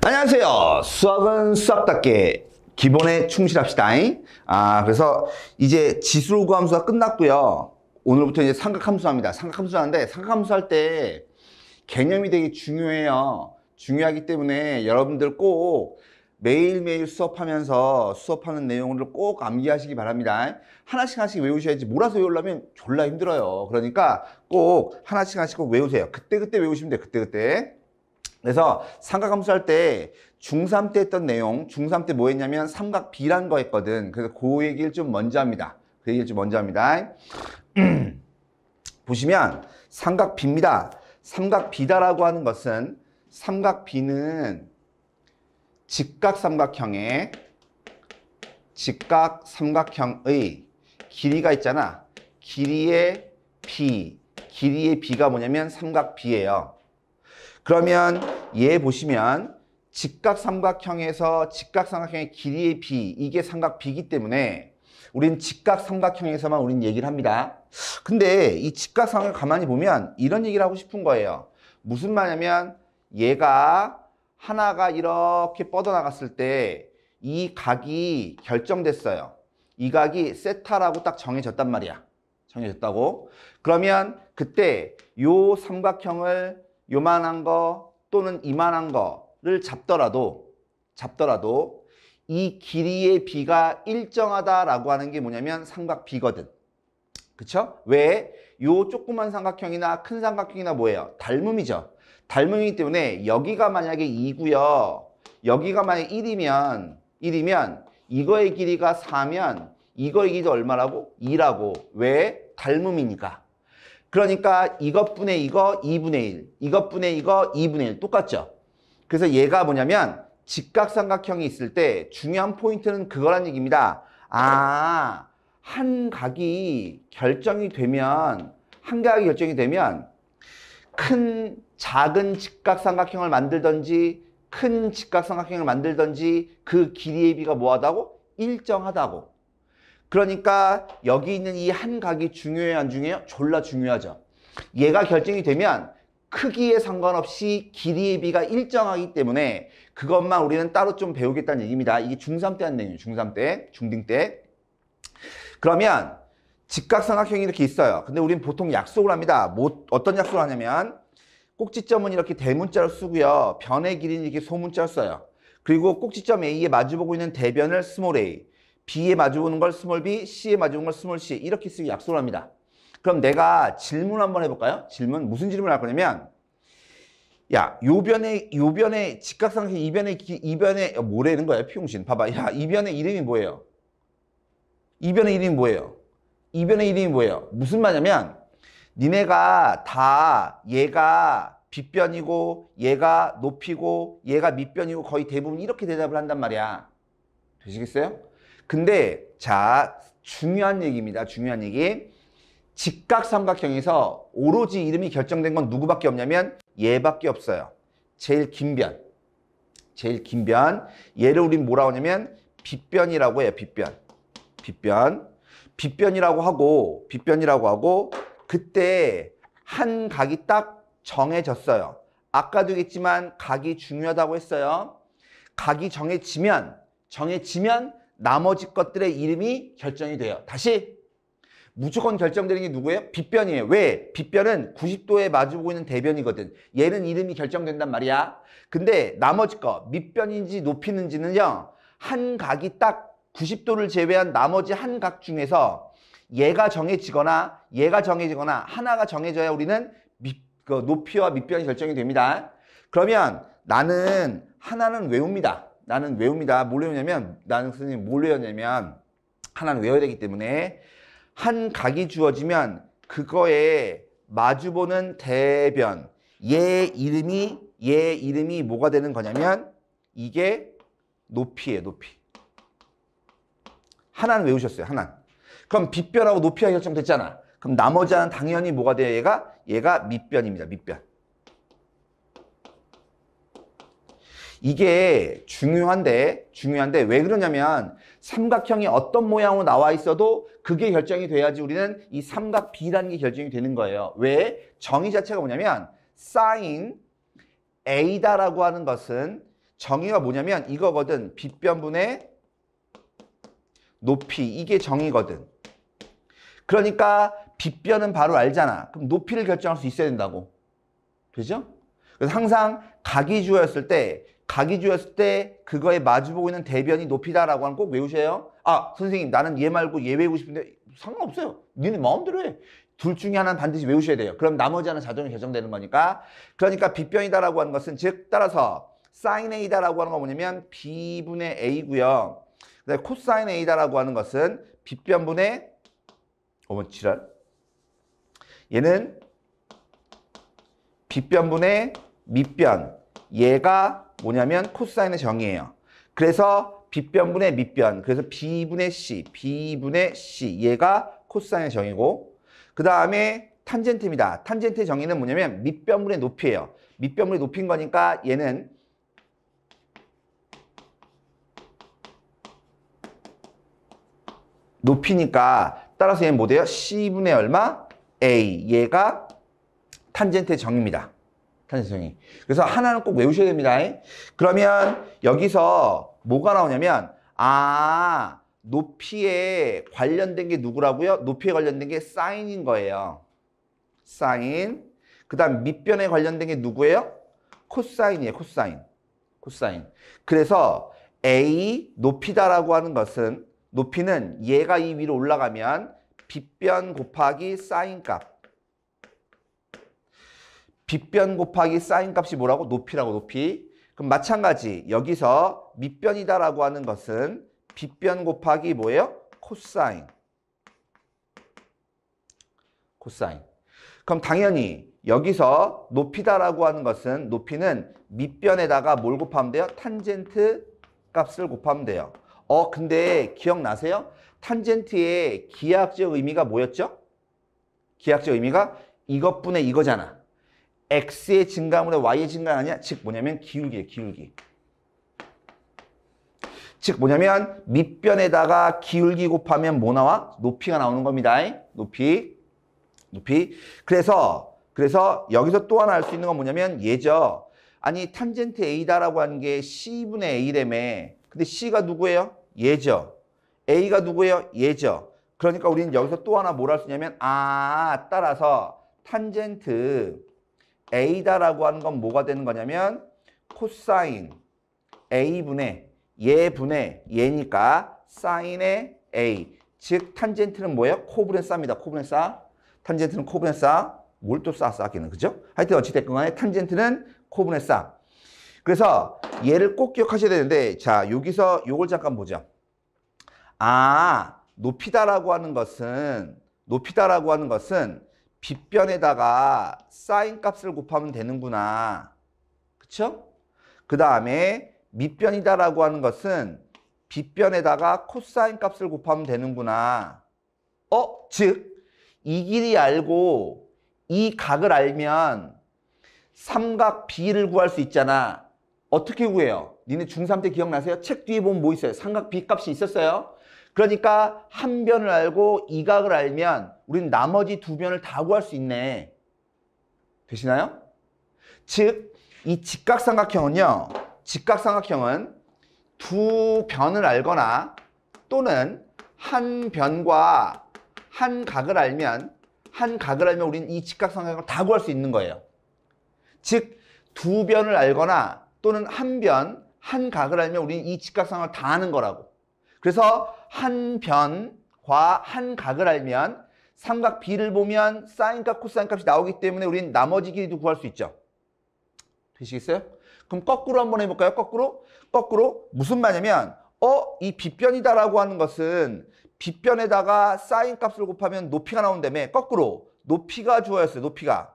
안녕하세요. 수학은 수학답게 기본에 충실합시다. 그래서 이제 지수로그 함수가 끝났고요. 오늘부터 이제 삼각함수 합니다. 삼각함수 하는데 삼각함수 할 때 개념이 되게 중요해요. 중요하기 때문에 여러분들 꼭 매일매일 수업하는 내용을 꼭 암기하시기 바랍니다. 하나씩 외우셔야지 몰아서 외우려면 졸라 힘들어요. 그러니까 꼭 하나씩 꼭 외우세요. 그때 외우시면 돼요. 그때. 그래서 삼각함수 할 때 중3 때 했던 내용, 중3 때 뭐 했냐면 삼각 B란 거 했거든. 그래서 그 얘기를 좀 먼저 합니다. 보시면 삼각 B입니다. 삼각 B다라고 하는 것은 삼각 B는 직각삼각형의 길이가 있잖아. 길이의 B가 뭐냐면 삼각 B예요. 그러면 얘 보시면 직각삼각형에서 직각삼각형의 길이의 B, 이게 삼각 B이기 때문에 우린 직각삼각형에서만 우린 얘기를 합니다. 근데 이 직각삼각형 가만히 보면 이런 얘기를 하고 싶은 거예요. 무슨 말이냐면 얘가 하나가 이렇게 뻗어나갔을 때 이 각이 결정됐어요. 이 각이 세타라고 딱 정해졌단 말이야. 정해졌다고. 그러면 그때 요 삼각형을 요만한 거 또는 이만한 거를 잡더라도 이 길이의 B가 일정하다라고 하는 게 뭐냐면 삼각 B거든. 그쵸? 왜? 요 조그만 삼각형이나 큰 삼각형이나 뭐예요? 닮음이죠. 닮음이기 때문에 여기가 만약에 2고요. 여기가 만약에 1이면 이거의 길이가 4면 이거의 길이도 얼마라고? 2라고. 왜? 닮음이니까. 그러니까 이것분의 이거 2분의 1, 이것분의 이거 2분의 1 똑같죠? 그래서 얘가 뭐냐면 직각삼각형이 있을 때 중요한 포인트는 그거란 얘기입니다. 한 각이 결정이 되면 작은 직각삼각형을 만들든지 큰 직각삼각형을 만들든지 그 길이의 B가 뭐하다고? 일정하다고. 그러니까 여기 있는 이 한 각이 중요해요, 안 중요해요? 졸라 중요하죠. 얘가 결정이 되면 크기에 상관없이 길이의 B가 일정하기 때문에 그것만 우리는 따로 좀 배우겠다는 얘기입니다. 이게 중3 때 한 내용이에요. 중3 때, 중딩 때. 그러면 직각삼각형이 이렇게 있어요. 근데 우리는 보통 약속을 합니다. 어떤 약속을 하냐면 꼭지점은 이렇게 대문자로 쓰고요. 변의 길이는 이렇게 소문자로 써요. 그리고 꼭지점 A에 마주보고 있는 대변을 스몰 a, B에 마주보는 걸 스몰 b, C에 마주보는 걸 스몰 c 이렇게 쓰기 약속을 합니다. 그럼 내가 질문 한번 해볼까요? 무슨 질문을 할 거냐면 야, 요변의 직각삼각형 이변의 뭐라는 거야? 피용신. 봐봐. 야, 이변의 이름이 뭐예요? 이변의 이름이 뭐예요? 무슨 말이냐면 니네가 다 얘가 빗변이고 얘가 높이고 얘가 밑변이고 거의 대부분 이렇게 대답을 한단 말이야. 되시겠어요? 근데 자, 중요한 얘기입니다. 중요한 얘기. 직각삼각형에서 오로지 이름이 결정된 건 누구밖에 없냐면 얘밖에 없어요. 제일 긴 변. 얘를 우린 뭐라고 하냐면 빗변이라고 해요. 빗변이라고 하고 그때 한 각이 딱 정해졌어요. 아까도 얘기했지만 각이 중요하다고 했어요. 각이 정해지면 나머지 것들의 이름이 결정이 돼요. 다시 무조건 결정되는 게 누구예요? 빗변이에요. 왜? 빗변은 90도에 마주보고 있는 대변이거든. 얘는 이름이 결정된단 말이야. 근데 나머지 거 밑변인지 높이는지는요. 한 각이 딱 90도를 제외한 나머지 한 각 중에서 얘가 정해지거나 하나가 정해져야 우리는 높이와 밑변이 결정이 됩니다. 그러면 나는 하나는 외웁니다. 뭘 외우냐면 선생님 뭘 외우냐면 하나는 외워야 되기 때문에 한 각이 주어지면 그거에 마주보는 대변 얘 이름이 뭐가 되는 거냐면 이게 높이예요. 높이. 하나는 외우셨어요. 하나. 그럼 빗변하고 높이가 결정됐잖아. 그럼 나머지 하나는 당연히 뭐가 돼요? 얘가 밑변입니다. 밑변. 이게 중요한데 왜 그러냐면 삼각형이 어떤 모양으로 나와 있어도 그게 결정이 돼야지 우리는 이 삼각 B라는 게 결정이 되는 거예요. 왜? 정의 자체가 뭐냐면 sin A다라고 하는 것은 정의가 뭐냐면 이거거든. 빗변분의 높이. 이게 정의거든. 그러니까 빗변은 바로 알잖아. 그럼 높이를 결정할 수 있어야 된다고. 되죠? 그래서 항상 각이 주어졌을 때 그거에 마주보고 있는 대변이 높이다라고 하는 거 꼭 외우셔요. 아, 선생님 나는 얘 말고 얘 외우고 싶은데 상관없어요. 니네 마음대로 해. 둘 중에 하나는 반드시 외우셔야 돼요. 그럼 나머지 하나는 자동으로 결정되는 거니까. 그러니까 빗변이다라고 하는 것은 즉 따라서 sin A다라고 하는 건 뭐냐면 B분의 A고요. 그다음에 코사인 A다라고 하는 것은 빗변분의 어머 지랄. 얘는 빗변분의 밑변. 얘가 뭐냐면 코사인의 정의예요. 그래서 빗변분의 밑변. 그래서 B분의 C. 얘가 코사인의 정의고. 그 다음에 탄젠트입니다. 탄젠트의 정의는 뭐냐면 밑변분의 높이예요. 밑변분의 높이인 거니까 얘는 높이니까 따라서 얘는 뭐 돼요? C분의 얼마? A. 얘가 탄젠트의 정의입니다. 탄젠트 정의. 그래서 하나는 꼭 외우셔야 됩니다. 그러면 여기서 뭐가 나오냐면 높이에 관련된 게 누구라고요? 높이에 관련된 게 사인인 거예요. 사인. 그 다음 밑변에 관련된 게 누구예요? 코사인이에요. 코사인. 그래서 A 높이다라고 하는 것은 높이는 얘가 이 위로 올라가면 빗변 곱하기 사인 값. 빗변 곱하기 사인 값이 뭐라고? 높이라고, 높이. 그럼 마찬가지 여기서 밑변이다라고 하는 것은 빗변 곱하기 뭐예요? 코사인. 그럼 당연히 여기서 높이다라고 하는 것은 높이는 밑변에다가 뭘 곱하면 돼요? 탄젠트 값을 곱하면 돼요. 근데 기억나세요? 탄젠트의 기하학적 의미가 뭐였죠? 기하학적 의미가 이것분의 이거잖아. x의 증가분의 y의 증가 아니야? 즉 뭐냐면 기울기예요. 기울기. 즉 뭐냐면 밑변에다가 기울기 곱하면 뭐 나와? 높이가 나오는 겁니다. 높이. 그래서 여기서 또 하나 알 수 있는 건 뭐냐면 얘죠. 아니 탄젠트 A다라고 하는 게 C분의 A라며. 근데 C가 누구예요? 얘죠. A가 누구예요? 얘죠. 그러니까 우리는 여기서 또 하나 뭘 할 수 있냐면 따라서 탄젠트 A다라고 하는 건 뭐가 되는 거냐면 코사인 A분의 얘니까 사인의 A. 즉 탄젠트는 뭐예요? 코분의 싸입니다. 코분의 싸. 탄젠트는 코분의 싸. 뭘 또 싸기는 그죠? 하여튼 어찌됐건 간에 탄젠트는 코분의 싸. 그래서 얘를 꼭 기억하셔야 되는데 자 여기서 요걸 잠깐 보죠. 높이다라고 하는 것은 빗변에다가 사인 값을 곱하면 되는구나. 그쵸? 그 다음에 밑변이다라고 하는 것은 빗변에다가 코사인 값을 곱하면 되는구나. 즉 이 길이 알고 이 각을 알면 삼각 B를 구할 수 있잖아. 어떻게 구해요? 니네 중3 때 기억나세요? 책 뒤에 보면 뭐 있어요? 삼각 B 값이 있었어요. 그러니까 한 변을 알고 이 각을 알면 우리는 나머지 두 변을 다 구할 수 있네. 되시나요? 즉 이 직각삼각형은요. 직각삼각형은 두 변을 알거나 또는 한 변과 한 각을 알면 우리는 이 직각삼각형을 다 구할 수 있는 거예요. 즉 두 변을 알거나 또는 한 변, 한 각을 알면 우리는 이 직각삼각형을 다 아는 거라고. 그래서 한 변과 한 각을 알면 삼각 B를 보면 사인값, 코사인값이 나오기 때문에 우리는 나머지 길이도 구할 수 있죠. 되시겠어요? 그럼 거꾸로 한번 해볼까요? 거꾸로 무슨 말이냐면 이 빗변이다라고 하는 것은 빗변에다가 사인값을 곱하면 높이가 나온다며. 거꾸로 높이가 주어졌어요. 높이가.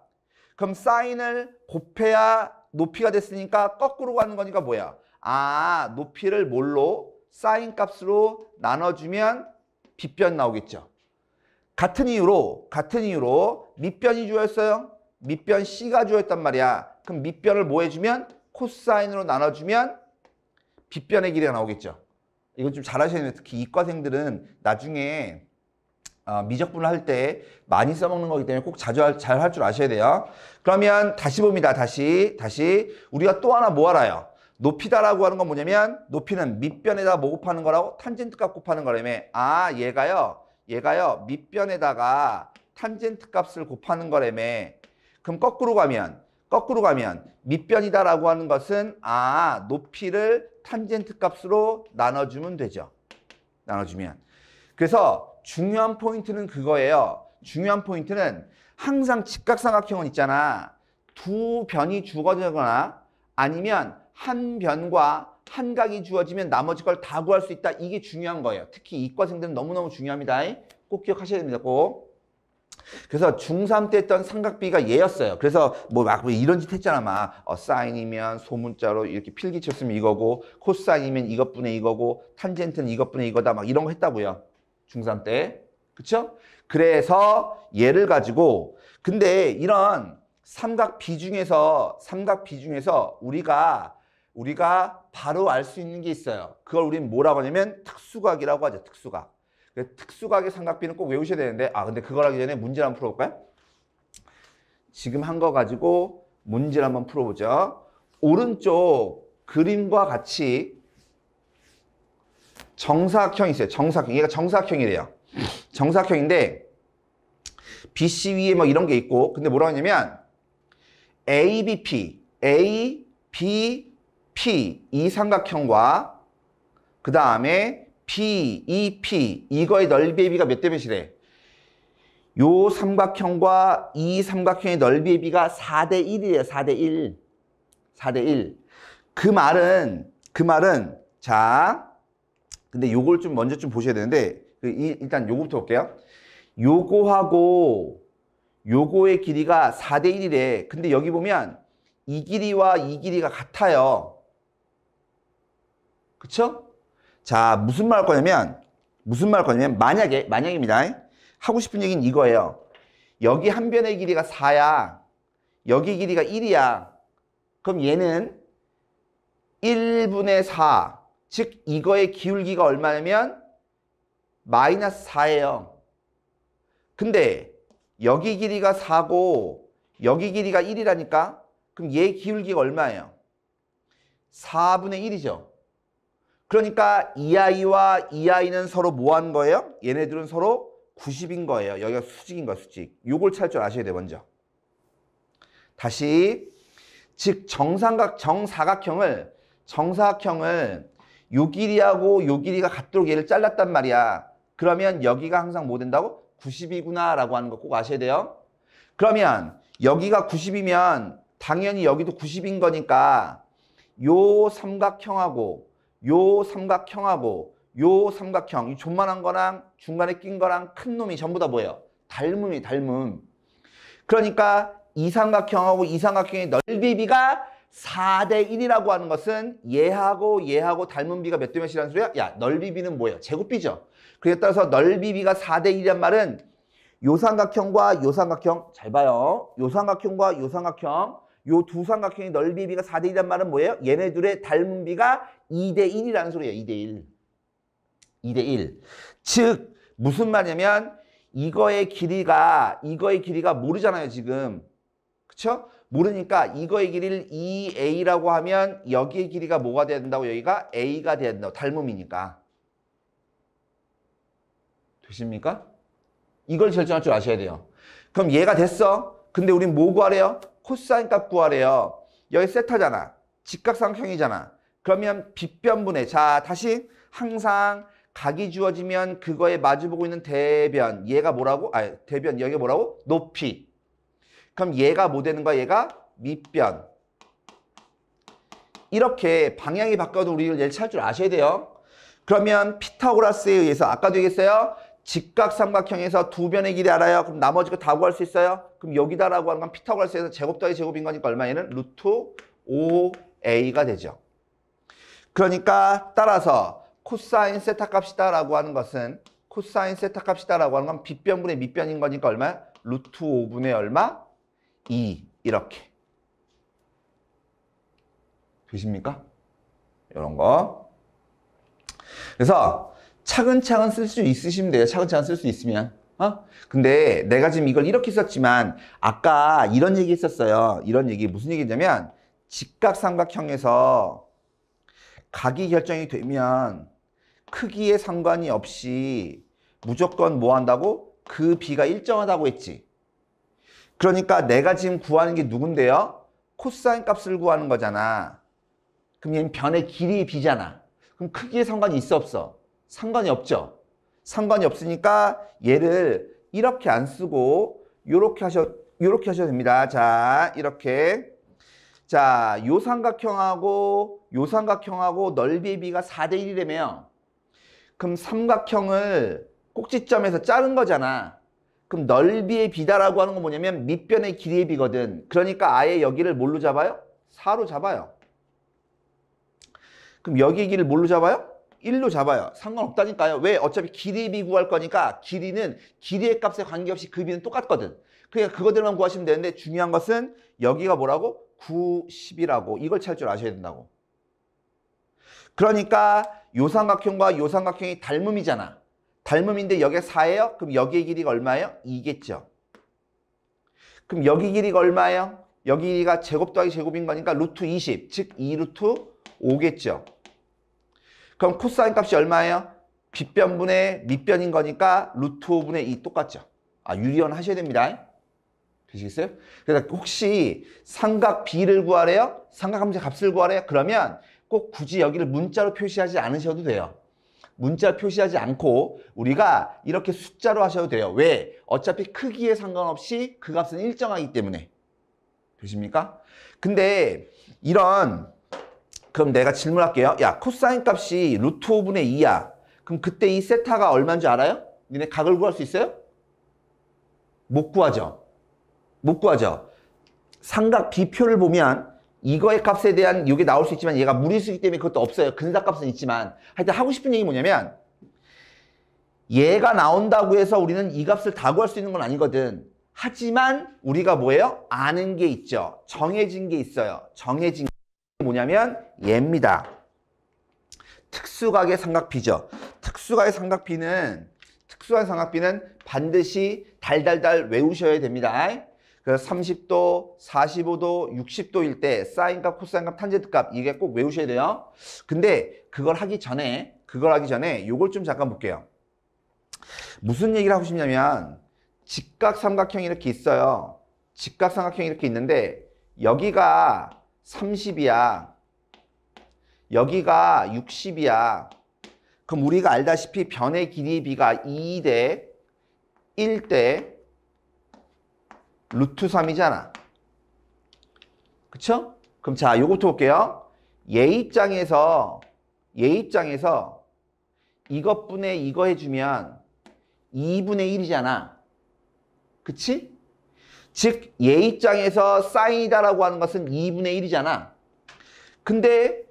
그럼 사인을 곱해야 높이가 됐으니까 거꾸로 가는 거니까 뭐야? 높이를 뭘로? 사인 값으로 나눠주면 빗변 나오겠죠. 같은 이유로 밑변이 주어졌어요. 밑변 C가 주어졌단 말이야. 그럼 밑변을 뭐 해주면? 코사인으로 나눠주면 빗변의 길이가 나오겠죠. 이건 좀 잘 하셔야 돼요. 특히 이과생들은 나중에 미적분을 할 때 많이 써먹는 거기 때문에 꼭 잘 할 줄 아셔야 돼요. 그러면 다시 봅니다. 다시 우리가 또 하나 뭐 알아요? 높이다라고 하는 건 뭐냐면 높이는 밑변에다 뭐 곱하는 거라고? 탄젠트 값 곱하는 거라며. 아, 얘가요 밑변에다가 탄젠트 값을 곱하는 거라며. 그럼 거꾸로 가면 밑변이다라고 하는 것은 높이를 탄젠트 값으로 나눠주면 되죠. 나눠주면. 그래서 중요한 포인트는 그거예요. 중요한 포인트는 항상 직각삼각형은 있잖아. 두 변이 주어지거나 아니면 한 변과 한 각이 주어지면 나머지 걸 다 구할 수 있다. 이게 중요한 거예요. 특히 이과생들은 너무너무 중요합니다. 꼭 기억하셔야 됩니다. 꼭. 그래서 중3 때 했던 삼각비가 얘였어요. 그래서 뭐 이런 짓 했잖아. 사인이면 소문자로 이렇게 필기 쳤으면 이거고, 코사인이면 이것분의 이거고, 탄젠트는 이것분의 이거다. 막 이런 거 했다고요. 중3 때. 그쵸? 그래서 얘를 가지고, 근데 이런 삼각비 중에서 우리가 바로 알 수 있는 게 있어요. 그걸 우리는 뭐라고 하냐면 특수각이라고 하죠. 특수각. 특수각의 삼각비는 꼭 외우셔야 되는데, 근데 그걸 하기 전에 문제를 한번 풀어볼까요? 지금 한 거 가지고 문제를 한번 풀어보죠. 오른쪽 그림과 같이 정사각형이 있어요. 정사각형. 얘가 정사각형이래요. 정사각형인데 BC 위에 뭐 이런 게 있고, 근데 뭐라고 하냐면 ABP 이 삼각형과 그 다음에 BEP 이거의 넓이의 비가 몇 대 몇이래? 요 삼각형과 이 삼각형의 넓이의 비가 4대 1이래요. 4대 1. 4대 1. 그 말은 자, 근데 요걸 좀 먼저 좀 보셔야 되는데 일단 요거부터 볼게요. 요거하고 요거의 길이가 4대 1이래. 근데 여기 보면 이 길이와 이 길이가 같아요. 그쵸? 자, 무슨 말 할 거냐면 만약입니다. 하고 싶은 얘기는 이거예요. 여기 한 변의 길이가 4야. 여기 길이가 1이야. 그럼 얘는 1분의 4. 즉 이거의 기울기가 얼마냐면 마이너스 4예요. 근데 여기 길이가 4고 여기 길이가 1이라니까? 그럼 얘 기울기가 얼마예요? 4분의 1이죠. 그러니까 이 아이와 이 아이는 서로 뭐 하는 거예요? 얘네들은 서로 90인 거예요. 여기가 수직인 거야, 수직. 요걸 찾을 줄 아셔야 돼요, 먼저. 다시. 즉, 정사각형을 요 길이하고 요 길이가 같도록 얘를 잘랐단 말이야. 그러면 여기가 항상 뭐 된다고? 90이구나 라고 하는 거 꼭 아셔야 돼요. 그러면 여기가 90이면 당연히 여기도 90인 거니까 요 삼각형하고 요 삼각형, 이 존만한 거랑 중간에 낀 거랑 큰 놈이 전부 다 뭐예요? 닮음. 그러니까 이 삼각형하고 이 삼각형의 넓이 비가 4대 1이라고 하는 것은 얘하고 닮은 비가 몇 대 몇이라는 소리야? 야, 넓이 비는 뭐예요? 제곱비죠. 그에 따라서 넓이 비가 4대 1이란 말은 요 삼각형과 요 삼각형, 잘 봐요. 요 삼각형과 요 삼각형, 요 두 삼각형의 넓이 비가 4대 1이란 말은 뭐예요? 얘네들의 닮은 비가 2대 1이라는 소리예요. 2대 1. 2대 1. 즉 무슨 말이냐면 이거의 길이가 모르잖아요, 지금. 그쵸? 모르니까 이거의 길이를 2a라고 하면 여기의 길이가 뭐가 돼야 된다고? 여기가 a가 돼야 된다고. 닮음이니까. 되십니까? 이걸 결정할 줄 아셔야 돼요. 그럼 얘가 됐어. 근데 우린 뭐 구하래요? 코사인 값 구하래요. 여기 세타잖아. 직각삼각형이잖아. 그러면 빗변분의, 자, 다시 항상 각이 주어지면 그거에 마주보고 있는 대변, 얘가 뭐라고? 대변, 여기가 뭐라고? 높이. 그럼 얘가 뭐 되는 거야? 얘가 밑변. 이렇게 방향이 바뀌어도 우리를 얘를 찾을 줄 아셔야 돼요. 그러면 피타고라스에 의해서 아까도 얘기했어요. 직각삼각형에서 두 변의 길이 알아요. 그럼 나머지 거 다 구할 수 있어요. 그럼 여기다라고 하는 건 피타고라스에서 제곱 더하기 제곱인 거니까 얼마? 얘는 루트 5a가 되죠. 그러니까 따라서 코사인 세타 값이다라고 하는 것은 빗변분의 밑변인 거니까 얼마야? 루트 5분의 얼마? 2 이렇게. 되십니까? 이런 거. 그래서 차근차근 쓸 수 있으시면 돼요. 차근차근 쓸 수 있으면. 근데 내가 지금 이걸 이렇게 썼지만 아까 이런 얘기 했었어요. 이런 얘기 무슨 얘기냐면 직각삼각형에서 각이 결정이 되면 크기에 상관이 없이 무조건 뭐 한다고? 그 비가 일정하다고 했지. 그러니까 내가 지금 구하는 게 누군데요? 코사인 값을 구하는 거잖아. 그럼 얘는 변의 길이의 비잖아. 그럼 크기에 상관이 있어 없어? 상관이 없죠. 상관이 없으니까 얘를 이렇게 안 쓰고 요렇게 하셔도 됩니다. 자, 이렇게. 자, 요 삼각형하고 넓이의 비가 4대 1이라며. 그럼 삼각형을 꼭지점에서 자른 거잖아. 그럼 넓이의 비다라고 하는 건 뭐냐면 밑변의 길이의 비거든. 그러니까 아예 여기를 뭘로 잡아요? 4로 잡아요. 그럼 여기 길을 뭘로 잡아요? 1로 잡아요. 상관없다니까요. 왜? 어차피 길이의 비 구할 거니까 길이는 길이의 값에 관계없이 그 비는 똑같거든. 그러니까 그거들만 구하시면 되는데 중요한 것은 여기가 뭐라고? 9, 10이라고. 이걸 찾을 줄 아셔야 된다고. 그러니까 요 삼각형과 요 삼각형이 닮음이잖아. 닮음인데 여기가 4예요? 그럼 여기의 길이가 얼마예요? 2겠죠. 그럼 여기 길이가 얼마예요? 여기 길이가 제곱 더하기 제곱인 거니까 루트 20, 즉 2루트 5겠죠. 그럼 코사인 값이 얼마예요? 뒷변분의 밑변인 거니까 루트 5분의 2 똑같죠. 유리원 하셔야 됩니다. 되시겠어요? 그래서 혹시 삼각 B를 구하래요? 삼각함수의 값을 구하래요? 그러면 꼭 굳이 여기를 문자로 표시하지 않으셔도 돼요. 문자 표시하지 않고 우리가 이렇게 숫자로 하셔도 돼요. 왜? 어차피 크기에 상관없이 그 값은 일정하기 때문에. 되십니까? 근데 그럼 내가 질문할게요. 야, 코사인 값이 루트 5분의 2야. 그럼 그때 이 세타가 얼마인 줄 알아요? 니네 각을 구할 수 있어요? 못 구하죠. 못 구하죠. 삼각 B표를 보면 이거의 값에 대한 이게 나올 수 있지만 얘가 무리수이기 때문에 그것도 없어요. 근사값은 있지만. 하여튼 하고 싶은 얘기 뭐냐면 얘가 나온다고 해서 우리는 이 값을 다 구할 수 있는 건 아니거든. 하지만 우리가 뭐예요? 아는 게 있죠. 정해진 게 있어요. 정해진 게 뭐냐면 얘입니다. 특수각의 삼각비죠. 특수각의 삼각비는 반드시 달달달 외우셔야 됩니다. 그래서 30도, 45도, 60도일 때 사인값, 코사인값, 탄젠트값 이게 꼭 외우셔야 돼요. 근데 그걸 하기 전에 요걸 좀 잠깐 볼게요. 무슨 얘기를 하고 싶냐면 직각삼각형이 이렇게 있어요. 직각삼각형이 이렇게 있는데 여기가 30이야. 여기가 60이야. 그럼 우리가 알다시피 변의 길이의 비가 2대 1대 루트 3이잖아. 그쵸? 그럼 자, 요거부터 볼게요. 얘 입장에서 이것분의 이거 해주면 2분의 1이잖아. 그치? 즉, 얘 입장에서 사인이다라고 하는 것은 2분의 1이잖아. 근데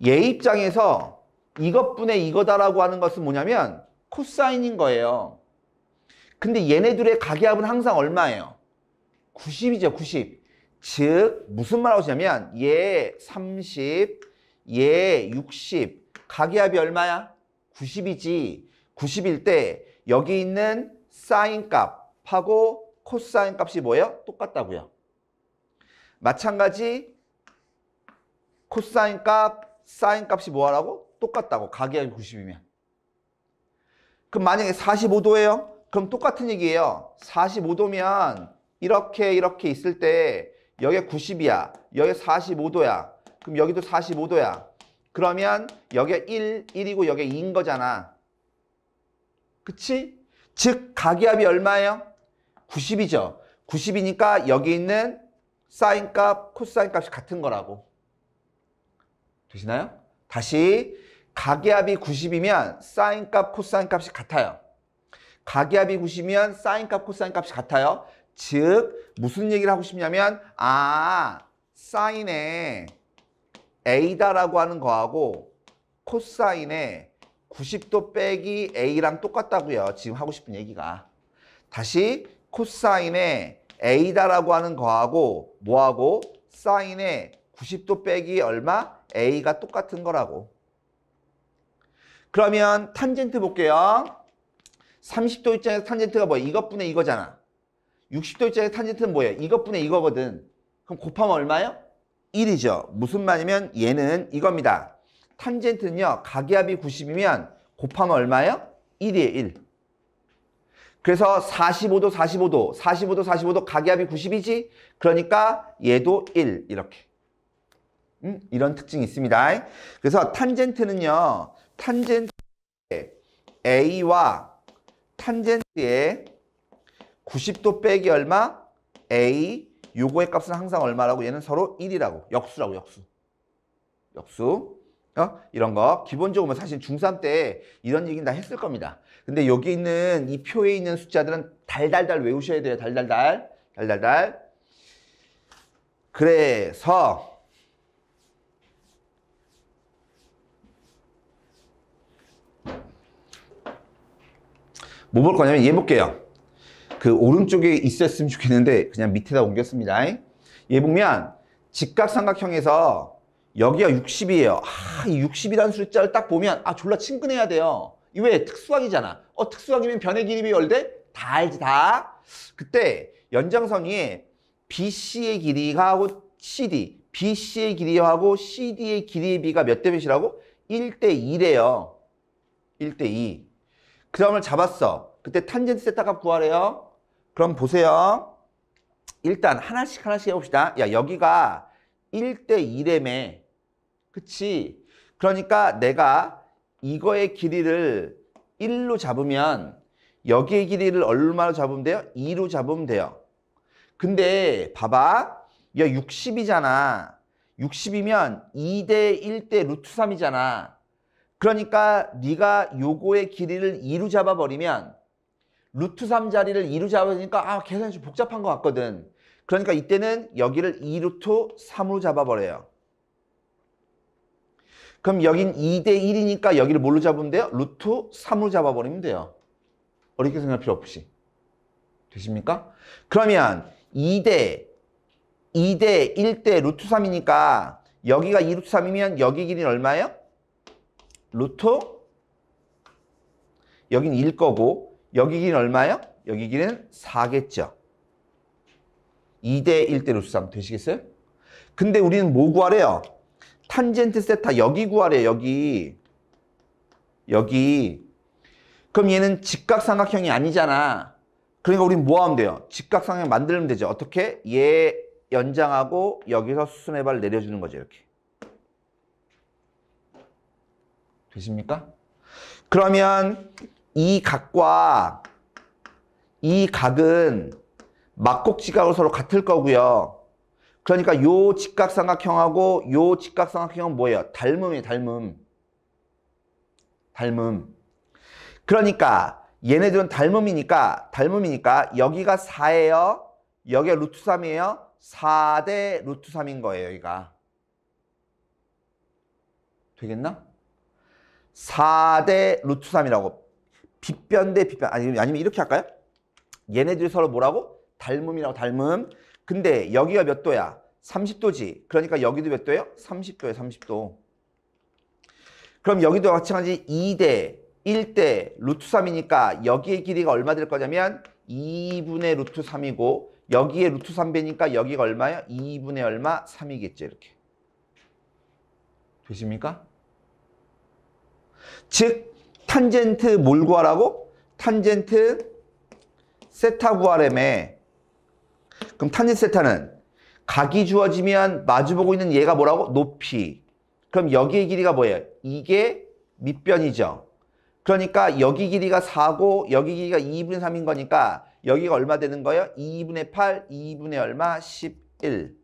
얘 입장에서 이것분의 이거다라고 하는 것은 뭐냐면 코사인인 거예요. 근데 얘네들의 가계합은 항상 얼마예요? 90이죠, 90. 즉, 무슨 말 하고 싶냐면 얘 30, 얘 60. 가계합이 얼마야? 90이지. 90일 때 여기 있는 사인 값하고 코사인 값이 뭐예요? 똑같다고요. 마찬가지 코사인 값, 사인 값이 뭐하라고? 똑같다고. 가계합이 90이면. 그럼 만약에 45도예요? 그럼 똑같은 얘기예요. 45도면 이렇게 있을 때 여기가 90이야. 여기 45도야. 그럼 여기도 45도야. 그러면 여기가 1이고 여기가 2인 거잖아. 그치? 즉 가계합이 얼마예요? 90이죠. 90이니까 여기 있는 사인 값, 코사인 값이 같은 거라고. 되시나요? 다시 가계합이 90이면 사인 값, 코사인 값이 같아요. 가계합이 90이면 사인 값, 코사인 값이 같아요. 즉 무슨 얘기를 하고 싶냐면 사인의 A다라고 하는 거하고 코사인의 90도 빼기 A랑 똑같다고요. 지금 하고 싶은 얘기가. 다시 코사인의 A다라고 하는 거하고 뭐하고 사인의 90도 빼기 얼마? A가 똑같은 거라고. 그러면 탄젠트 볼게요. 30도 입장에서 탄젠트가 뭐야? 이것분의 이거잖아. 60도 입장에서 탄젠트는 뭐예요? 이것분의 이거거든. 그럼 곱하면 얼마예요? 1이죠. 무슨 말이면 얘는 이겁니다. 탄젠트는요. 각이합이 90이면 곱하면 얼마예요? 1이에요. 1. 그래서 45도, 45도, 45도, 45도 각이합이 90이지? 그러니까 얘도 1 이렇게. 이런 특징이 있습니다. 그래서 탄젠트는요. 탄젠트 A와 탄젠트의 90도 빼기 얼마? A. 요거의 값은 항상 얼마라고? 얘는 서로 1이라고. 역수라고, 역수. 역수. 이런 거. 기본적으로 사실 중3 때 이런 얘기는 다 했을 겁니다. 근데 여기 있는 이 표에 있는 숫자들은 달달달 외우셔야 돼요. 달달달. 달달달. 그래서 뭐 볼 거냐면 얘 볼게요. 그 오른쪽에 있었으면 좋겠는데 그냥 밑에다 옮겼습니다. 얘 보면 직각삼각형에서 여기가 60이에요. 이 60이라는 숫자를 딱 보면 졸라 친근해야 돼요. 이 왜? 특수각이잖아. 특수각이면 변의 길이 얼대? 다 알지 다. 그때 연장선 위에 BC의 길이가 하고 CD, BC의 길이하고 CD의 길이의 비가 몇 대 몇이라고? 1대 2래요. 1대 2. 그 점을 잡았어. 그때 탄젠트 세타 값 구하래요. 그럼 보세요. 일단 하나씩 해봅시다. 야, 여기가 1대 2래매. 그치? 그러니까 내가 이거의 길이를 1로 잡으면 여기의 길이를 얼마로 잡으면 돼요? 2로 잡으면 돼요. 근데 봐봐. 야, 60이잖아. 60이면 2대 1대 루트 3이잖아. 그러니까 네가 요거의 길이를 2로 잡아버리면 루트 3 자리를 2로 잡아버리니까 계산이 좀 복잡한 것 같거든. 그러니까 이때는 여기를 2루트 3으로 잡아버려요. 그럼 여긴 2대 1이니까 여기를 뭘로 잡으면 돼요? 루트 3으로 잡아버리면 돼요. 어렵게 생각할 필요 없이. 되십니까? 그러면 2대 1대 루트 3이니까 여기가 2루트 3이면 여기 길이는 얼마예요? 루트 여긴 1 거고 여기 길이는 얼마예요? 여기 길이는 4겠죠. 2대 1대 루트 3 되시겠어요? 근데 우리는 뭐 구하래요? 탄젠트 세타 여기 구하래요. 여기. 그럼 얘는 직각삼각형이 아니잖아. 그러니까 우리는 뭐 하면 돼요? 직각삼각형 만들면 되죠. 어떻게? 얘 연장하고 여기서 수순의 발을 내려주는 거죠. 이렇게. 되십니까? 그러면 이 각과 이 각은 막곡지각으로 서로 같을 거고요. 그러니까 요 직각삼각형하고 요 직각삼각형은 뭐예요? 닮음이에요. 닮음. 그러니까 얘네들은 닮음이니까 여기가 4예요. 여기가 루트 3이에요. 4대 루트 3인 거예요. 여기가. 되겠나? 4대 루트 3이라고. 빗변 대 빗변. 아니면 이렇게 할까요? 얘네들이 서로 뭐라고? 닮음이라고. 닮음. 근데 여기가 몇 도야? 30도지. 그러니까 여기도 몇 도예요? 30도예요. 30도. 그럼 여기도 마찬가지 2대 1대 루트 3이니까 여기의 길이가 얼마 될 거냐면 2분의 루트 3이고 여기에 루트 3배니까 여기가 얼마예요? 2분의 얼마? 3이겠죠. 이렇게. 되십니까? 즉 탄젠트 뭘 구하라고? 탄젠트 세타 구하래매. 그럼 탄젠트 세타는 각이 주어지면 마주보고 있는 얘가 뭐라고? 높이. 그럼 여기의 길이가 뭐예요? 이게 밑변이죠. 그러니까 여기 길이가 4고 여기 길이가 2분의 3인 거니까 여기가 얼마 되는 거예요? 2분의 8, 2분의 얼마? 11.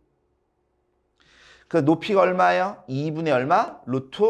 그 높이가 얼마예요? 2분의 얼마? 루트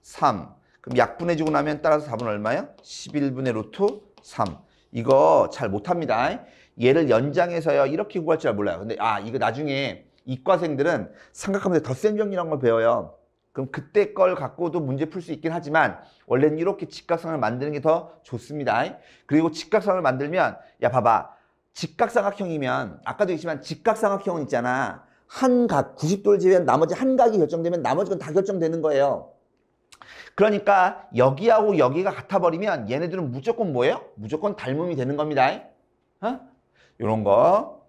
3. 그럼 약분해주고 나면 따라서 답은 얼마예요? 11분의 루트 3. 이거 잘 못합니다. 얘를 연장해서요 이렇게 구할 줄 몰라요. 근데 이거 나중에 이과생들은 삼각함수의 덧셈 정리라는 걸 배워요. 그럼 그때 걸 갖고도 문제 풀 수 있긴 하지만 원래는 이렇게 직각상을 만드는 게 더 좋습니다. 그리고 직각상을 만들면 야 봐봐. 직각삼각형이면 아까도 얘기했지만 직각삼각형은 있잖아. 한 각 90도를 제외한 나머지 한 각이 결정되면 나머지 건 다 결정되는 거예요. 그러니까 여기하고 여기가 같아버리면 얘네들은 무조건 뭐예요? 무조건 닮음이 되는 겁니다. 요런 거.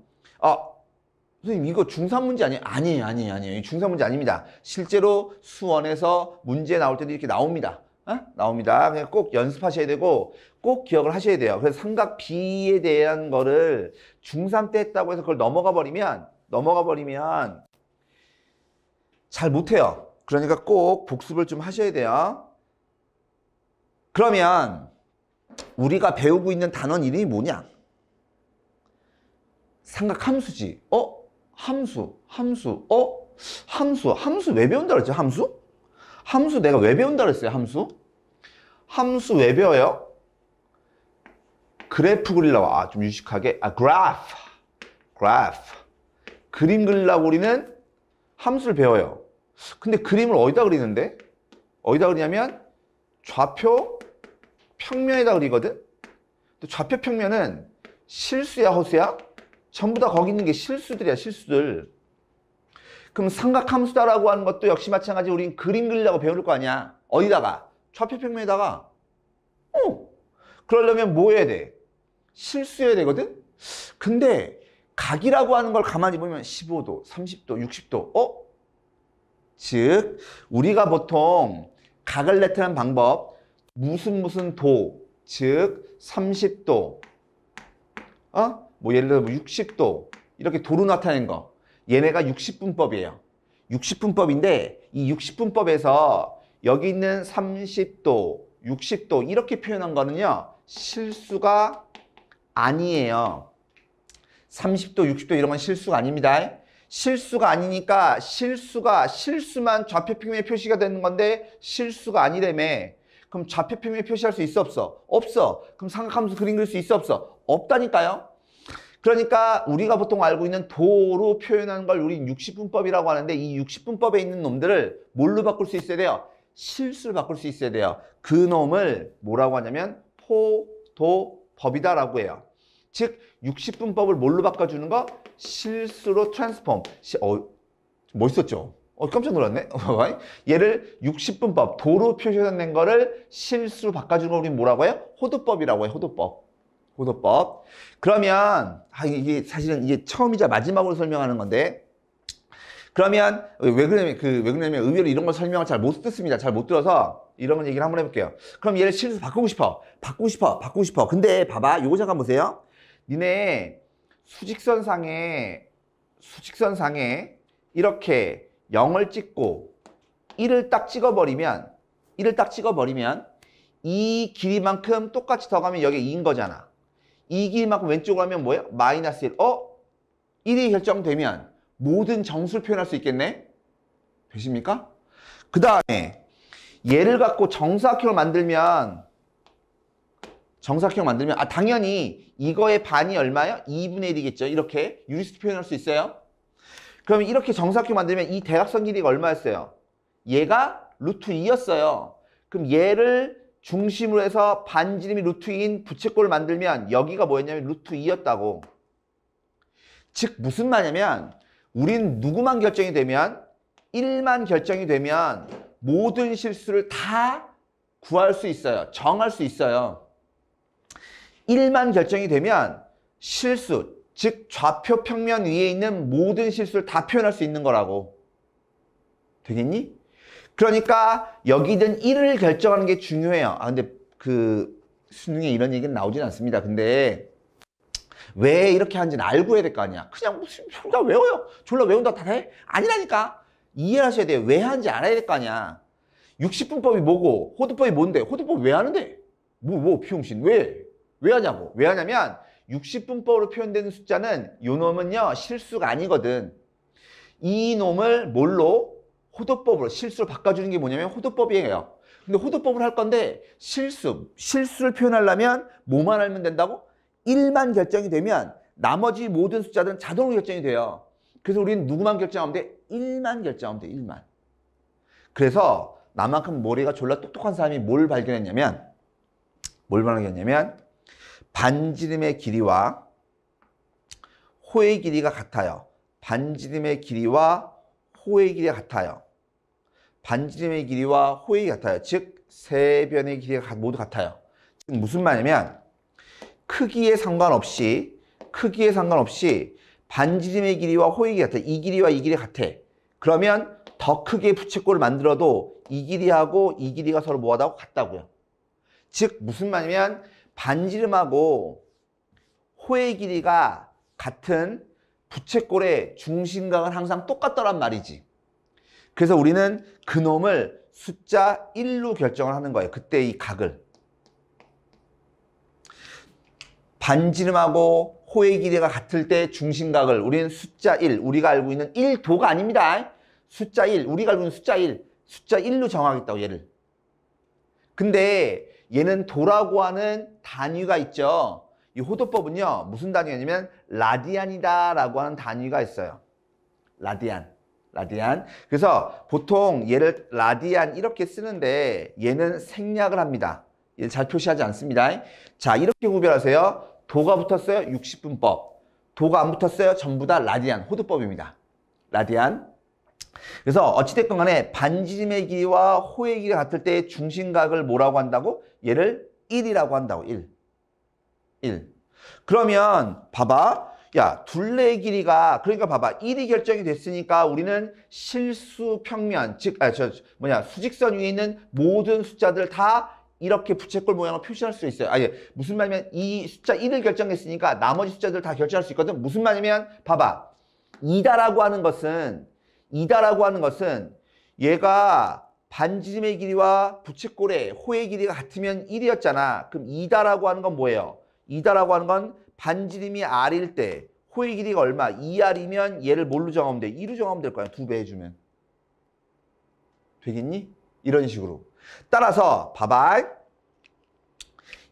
선생님 이거 중3 문제 아니에요? 아니에요. 중3 문제 아닙니다. 실제로 수원에서 문제 나올 때도 이렇게 나옵니다. 나옵니다. 그냥 꼭 연습하셔야 되고 꼭 기억을 하셔야 돼요. 그래서 삼각 B에 대한 거를 중3 때 했다고 해서 그걸 넘어가 버리면 잘 못해요. 그러니까 꼭 복습을 좀 하셔야 돼요. 그러면 우리가 배우고 있는 단원 이름이 뭐냐? 삼각함수지. 함수. 함수 왜 배운다 그랬죠? 함수 내가 왜 배운다 그랬어요? 함수 왜 배워요? 그래프 그리려고. 좀 유식하게. 그래프. 그림 그리려고 우리는 함수를 배워요. 근데 그림을 어디다 그리는데? 어디다 그리냐면 좌표 평면에다 그리거든? 또 좌표 평면은 실수야, 허수야? 전부 다 거기 있는 게 실수들이야, 실수들. 그럼 삼각함수다라고 하는 것도 역시 마찬가지 우린 그림 그리려고 배울 거 아니야. 어디다가? 좌표 평면에다가. 그러려면 뭐 해야 돼? 실수해야 되거든? 근데 각이라고 하는 걸 가만히 보면 15도, 30도, 60도. 즉 우리가 보통 각을 나타내는 방법 무슨 도, 즉 30도, 뭐 예를 들어 60도 이렇게 도로 나타내는 거. 얘네가 60분법이에요. 60분법인데 이 60분법에서 여기 있는 30도, 60도 이렇게 표현한 거는요. 실수가 아니에요. 30도, 60도 이런 건 실수가 아닙니다. 실수가 아니니까 실수만 좌표평면에 표시가 되는 건데 실수가 아니라며. 그럼 좌표평면에 표시할 수 있어 없어? 없어. 그럼 삼각함수 그림 그릴 수 있어 없어? 없다니까요. 그러니까 우리가 보통 알고 있는 도로 표현하는 걸 우리 60분법이라고 하는데 이 60분법에 있는 놈들을 뭘로 바꿀 수 있어야 돼요? 실수를 바꿀 수 있어야 돼요. 그 놈을 뭐라고 하냐면 포도법이다라고 해요. 즉 60분법을 뭘로 바꿔주는 거? 실수로 트랜스폼. 멋있었죠? 깜짝 놀랐네. 얘를 60분법, 도로 표시된 거를 실수로 바꿔주는 걸 우리는 뭐라고 해요? 호도법이라고 해요. 호도법. 그러면 이게 사실은 이게 처음이자 마지막으로 설명하는 건데, 그러면 왜 그러냐면 의외로 이런 걸 설명을 잘 못 듣습니다. 잘 못 들어서 이런 건 얘기를 한번 해볼게요. 그럼 얘를 실수 바꾸고 싶어. 근데 봐봐, 요거 잠깐 보세요. 니네 수직선상에 이렇게 0을 찍고 1을 딱 찍어버리면 이 길이만큼 똑같이 더 가면 여기 2인 거잖아. 이 길이만큼 왼쪽으로 하면 뭐예요? 마이너스 1. 1이 결정되면 모든 정수를 표현할 수 있겠네? 되십니까? 그 다음에 얘를 갖고 정사각형을 만들면 당연히 이거의 반이 얼마예요? 2분의 1이겠죠. 이렇게 유리수 표현할 수 있어요. 그럼 이렇게 정사각형 만들면 이 대각선 길이가 얼마였어요? 얘가 루트 2였어요. 그럼 얘를 중심으로 해서 반지름이 루트 2인 부채꼴을 만들면 여기가 뭐였냐면 루트 2였다고. 즉 무슨 말이냐면 우린 누구만 결정이 되면 1만 결정이 되면 모든 실수를 다 구할 수 있어요. 정할 수 있어요. 1만 결정이 되면 실수, 즉 좌표 평면 위에 있는 모든 실수를 다 표현할 수 있는 거라고. 되겠니? 그러니까 여기든 1을 결정하는 게 중요해요. 근데 그 수능에 이런 얘기는 나오진 않습니다. 근데 왜 이렇게 하는지는 알고 해야 될 거 아니야. 그냥 졸라 외워요. 졸라 외운다 다 해? 아니라니까. 이해하셔야 돼요. 왜 하는지 알아야 될 거 아니야. 60분법이 뭐고 호도법이 뭔데? 호도법 왜 하는데? 비용신. 왜 하냐고. 왜 하냐면 60분법으로 표현되는 숫자는 요 놈은요 실수가 아니거든. 이 놈을 뭘로? 호도법으로 실수를 바꿔주는 게 뭐냐면 호도법이에요. 근데 호도법을 할 건데 실수를 표현하려면 뭐만 알면 된다고? 1만 결정이 되면 나머지 모든 숫자들은 자동으로 결정이 돼요. 그래서 우리는 누구만 결정하면 돼? 1만 결정하면 돼. 1만. 그래서 나만큼 머리가 졸라 똑똑한 사람이 뭘 발견했냐면 반지름의 길이와 호의 길이가 같아요. 반지름의 길이와 호의 길이가 같아요. 반지름의 길이와 호의 길이가 같아요. 즉 세 변의 길이가 모두 같아요. 즉 무슨 말이냐면 크기에 상관없이 반지름의 길이와 호의 길이가 같아. 이 길이와 이 길이가 같아. 그러면 더 크게 부채꼴을 만들어도 이 길이하고 이 길이가 서로 뭐하다고 같다고요. 즉 무슨 말이냐면 반지름하고 호의 길이가 같은 부채꼴의 중심각은 항상 똑같더란 말이지. 그래서 우리는 그놈을 숫자 1로 결정을 하는 거예요. 그때 이 각을. 반지름하고 호의 길이가 같을 때 중심각을 우리는 숫자 1, 우리가 알고 있는 1도가 아닙니다. 숫자 1, 우리가 알고 있는 숫자 1, 숫자 1로 정하겠다고 얘를. 근데 얘는 도라고 하는 단위가 있죠. 이 호도법은요. 무슨 단위냐면 라디안이다 라고 하는 단위가 있어요. 라디안. 그래서 보통 얘를 라디안 이렇게 쓰는데 얘는 생략을 합니다. 얘를 잘 표시하지 않습니다. 자, 이렇게 구별하세요. 도가 붙었어요. 60분법. 도가 안 붙었어요. 전부 다 라디안, 호도법입니다. 라디안. 그래서 어찌됐건 간에 반지름의 길이와 호의 길이가 같을 때 중심각을 뭐라고 한다고? 얘를 1이라고 한다고. 1. 그러면 봐봐. 야, 둘레의 길이가 그러니까 봐봐. 1이 결정이 됐으니까 우리는 실수 평면, 즉 수직선 위에 있는 모든 숫자들 다 이렇게 부채꼴 모양으로 표시할 수 있어요. 무슨 말이냐면 이 숫자 1을 결정했으니까 나머지 숫자들 다 결정할 수 있거든. 무슨 말이냐면 봐봐. 2다라고 하는 것은 얘가 반지름의 길이와 부채꼴의 호의 길이가 같으면 1이었잖아. 그럼 2다라고 하는 건 뭐예요? 2다라고 하는 건 반지름이 R일 때 호의 길이가 얼마? 2R이면 얘를 뭘로 정하면 돼? 2로 정하면 될 거야. 2배 해주면. 되겠니? 이런 식으로. 따라서 봐봐.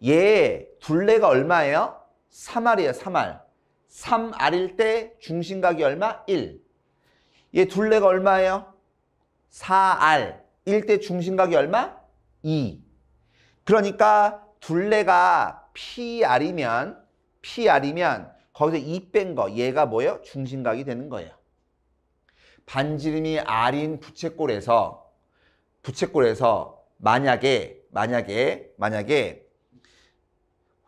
얘 둘레가 얼마예요? 3R이에요. 3R. 3R일 때 중심각이 얼마? 1. 얘 둘레가 얼마예요? 4R. 일 때 중심각이 얼마? 2. 그러니까 둘레가 PR이면 거기서 2 뺀 거 얘가 뭐예요? 중심각이 되는 거예요. 반지름이 R인 부채꼴에서 만약에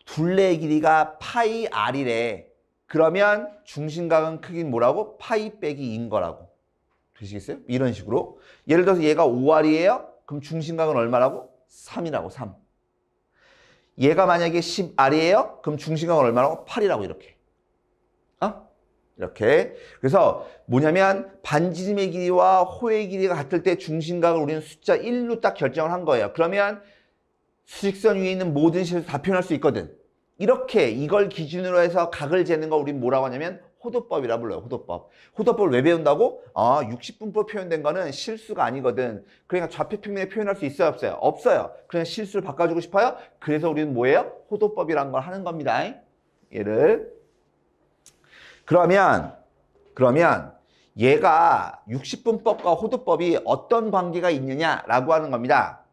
둘레의 길이가 파이 R이래. 그러면 중심각은 크긴 뭐라고? 파이 빼기 2인 거라고. 되시겠어요? 이런 식으로. 예를 들어서 얘가 5R이에요? 그럼 중심각은 얼마라고? 3이라고. 3. 얘가 만약에 10R이에요? 그럼 중심각은 얼마라고? 8이라고. 이렇게. 이렇게. 그래서 뭐냐면 반지름의 길이와 호의 길이가 같을 때 중심각을 우리는 숫자 1로 딱 결정을 한 거예요. 그러면 수직선 위에 있는 모든 실을 다 표현할 수 있거든. 이렇게 이걸 기준으로 해서 각을 재는 거 우린 뭐라고 하냐면 호도법이라 불러요. 호도법. 호도법을 왜 배운다고? 60분법 표현된 거는 실수가 아니거든. 그러니까 좌표평면에 표현할 수 있어요? 없어요? 없어요. 그냥 실수를 바꿔주고 싶어요? 그래서 우리는 뭐예요? 호도법이란 걸 하는 겁니다. 얘를. 그러면 얘가 60분법과 호도법이 어떤 관계가 있느냐라고 하는 겁니다.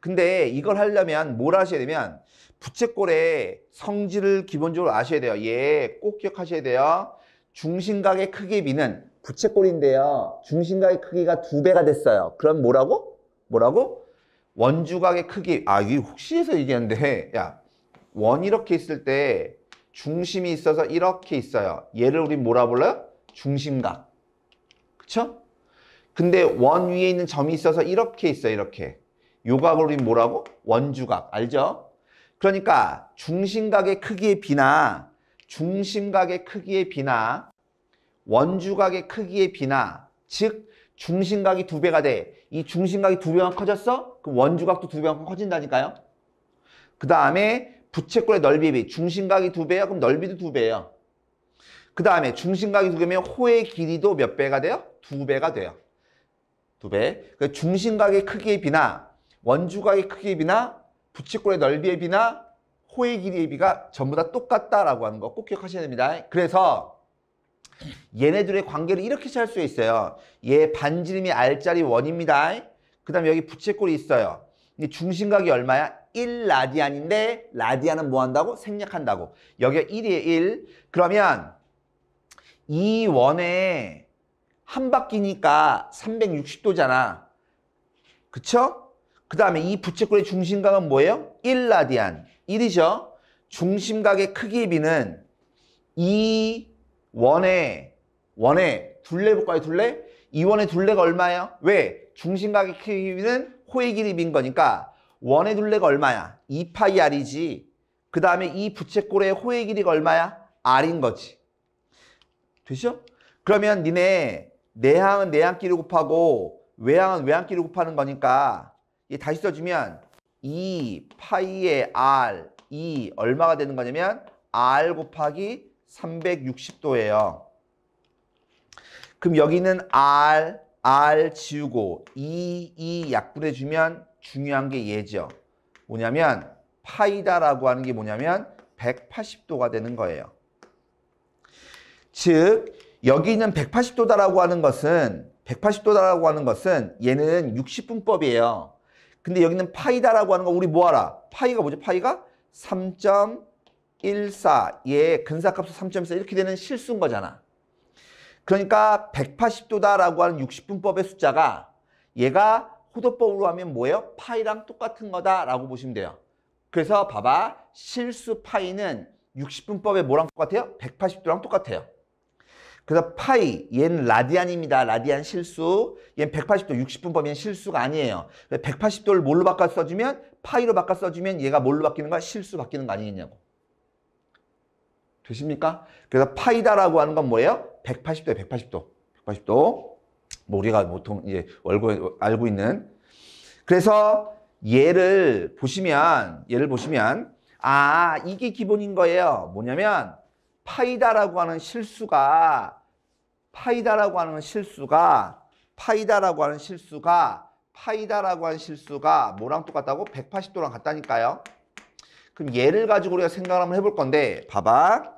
근데 이걸 하려면 뭘 하셔야 되면 부채꼴의 성질을 기본적으로 아셔야 돼요. 얘 꼭 기억하셔야 돼요. 중심각의 크기의 비는 부채꼴인데요. 중심각의 크기가 2배가 됐어요. 그럼 뭐라고? 원주각의 크기. 이게 혹시 해서 얘기하는데 야, 원 이렇게 있을 때 중심이 있어서 이렇게 있어요. 얘를 우리 뭐라 불러요? 중심각. 그쵸? 근데 원 위에 있는 점이 있어서 이렇게 있어요. 이렇게. 요 각을 우리 뭐라고? 원주각. 알죠? 그러니까 중심각의 크기의 비나 원주각의 크기의 비나 즉 중심각이 2배가 돼. 이 중심각이 2배만 커졌어? 그럼 원주각도 2배만 커진다니까요. 그 다음에 부채꼴의 넓이의 비. 중심각이 2배야? 그럼 넓이도 2배예요. 그 다음에 중심각이 2배면 호의 길이도 몇 배가 돼요? 2배가 돼요. 2배. 그 중심각의 크기의 비나 원주각의 크기의 비나 부채꼴의 넓이의 비나 호의 길이의 비가 전부 다 똑같다라고 하는 거 꼭 기억하셔야 됩니다. 그래서 얘네들의 관계를 이렇게 잘 수 있어요. 얘 반지름이 R짜리 원입니다. 그 다음에 여기 부채꼴이 있어요. 근데 중심각이 얼마야? 1라디안인데 라디안은 뭐 한다고? 생략한다고. 여기가 1이에요. 1. 그러면 이 원에 한 바퀴니까 360도잖아. 그쵸? 그 다음에 이 부채꼴의 중심각은 뭐예요? 1라디안. 1이죠? 중심각의 크기의 비는 이 원의 둘레 볼까요? 둘레? 이 원의 둘레가 얼마예요? 왜? 중심각의 크기의 비는 호의 길이 빈 거니까 원의 둘레가 얼마야? 2파이 r이지. 그 다음에 이 부채꼴의 호의 길이가 얼마야? r인 거지. 되죠? 그러면 니네 내항은 내항끼리 곱하고 외항은 외항끼리 곱하는 거니까 얘 다시 써주면 2파이의 r 이 얼마가 되는 거냐면 r 곱하기 360도예요. 그럼 여기는 r 지우고 2 약분해주면 중요한 게 얘죠. 뭐냐면 파이다라고 하는 게 뭐냐면 180도가 되는 거예요. 즉 여기 있는 180도다라고 하는 것은 얘는 60분법이에요. 근데 여기는 파이다라고 하는 거 우리 뭐 알아? 파이가 뭐죠? 파이가 3.14 얘 근사값수 3.14 이렇게 되는 실수인 거잖아. 그러니까 180도다라고 하는 60분법의 숫자가 얘가 호도법으로 하면 뭐예요? 파이랑 똑같은 거다라고 보시면 돼요. 그래서 봐봐. 실수 파이는 60분법에 뭐랑 똑같아요? 180도랑 똑같아요. 그래서 파이, 얘는 라디안입니다. 라디안 실수. 얘는 180도, 60분법이면 실수가 아니에요. 180도를 뭘로 바꿔 써주면? 파이로 바꿔 써주면 얘가 뭘로 바뀌는 거야? 실수 바뀌는 거 아니겠냐고. 되십니까? 그래서 파이다라고 하는 건 뭐예요? 180도에 180도. 180도. 뭐 우리가 보통 이제 알고 있는. 그래서 얘를 보시면, 아, 이게 기본인 거예요. 뭐냐면, 파이다라고 하는 실수가 뭐랑 똑같다고? 180도랑 같다니까요. 그럼 얘를 가지고 우리가 생각을 한번 해볼 건데, 봐봐.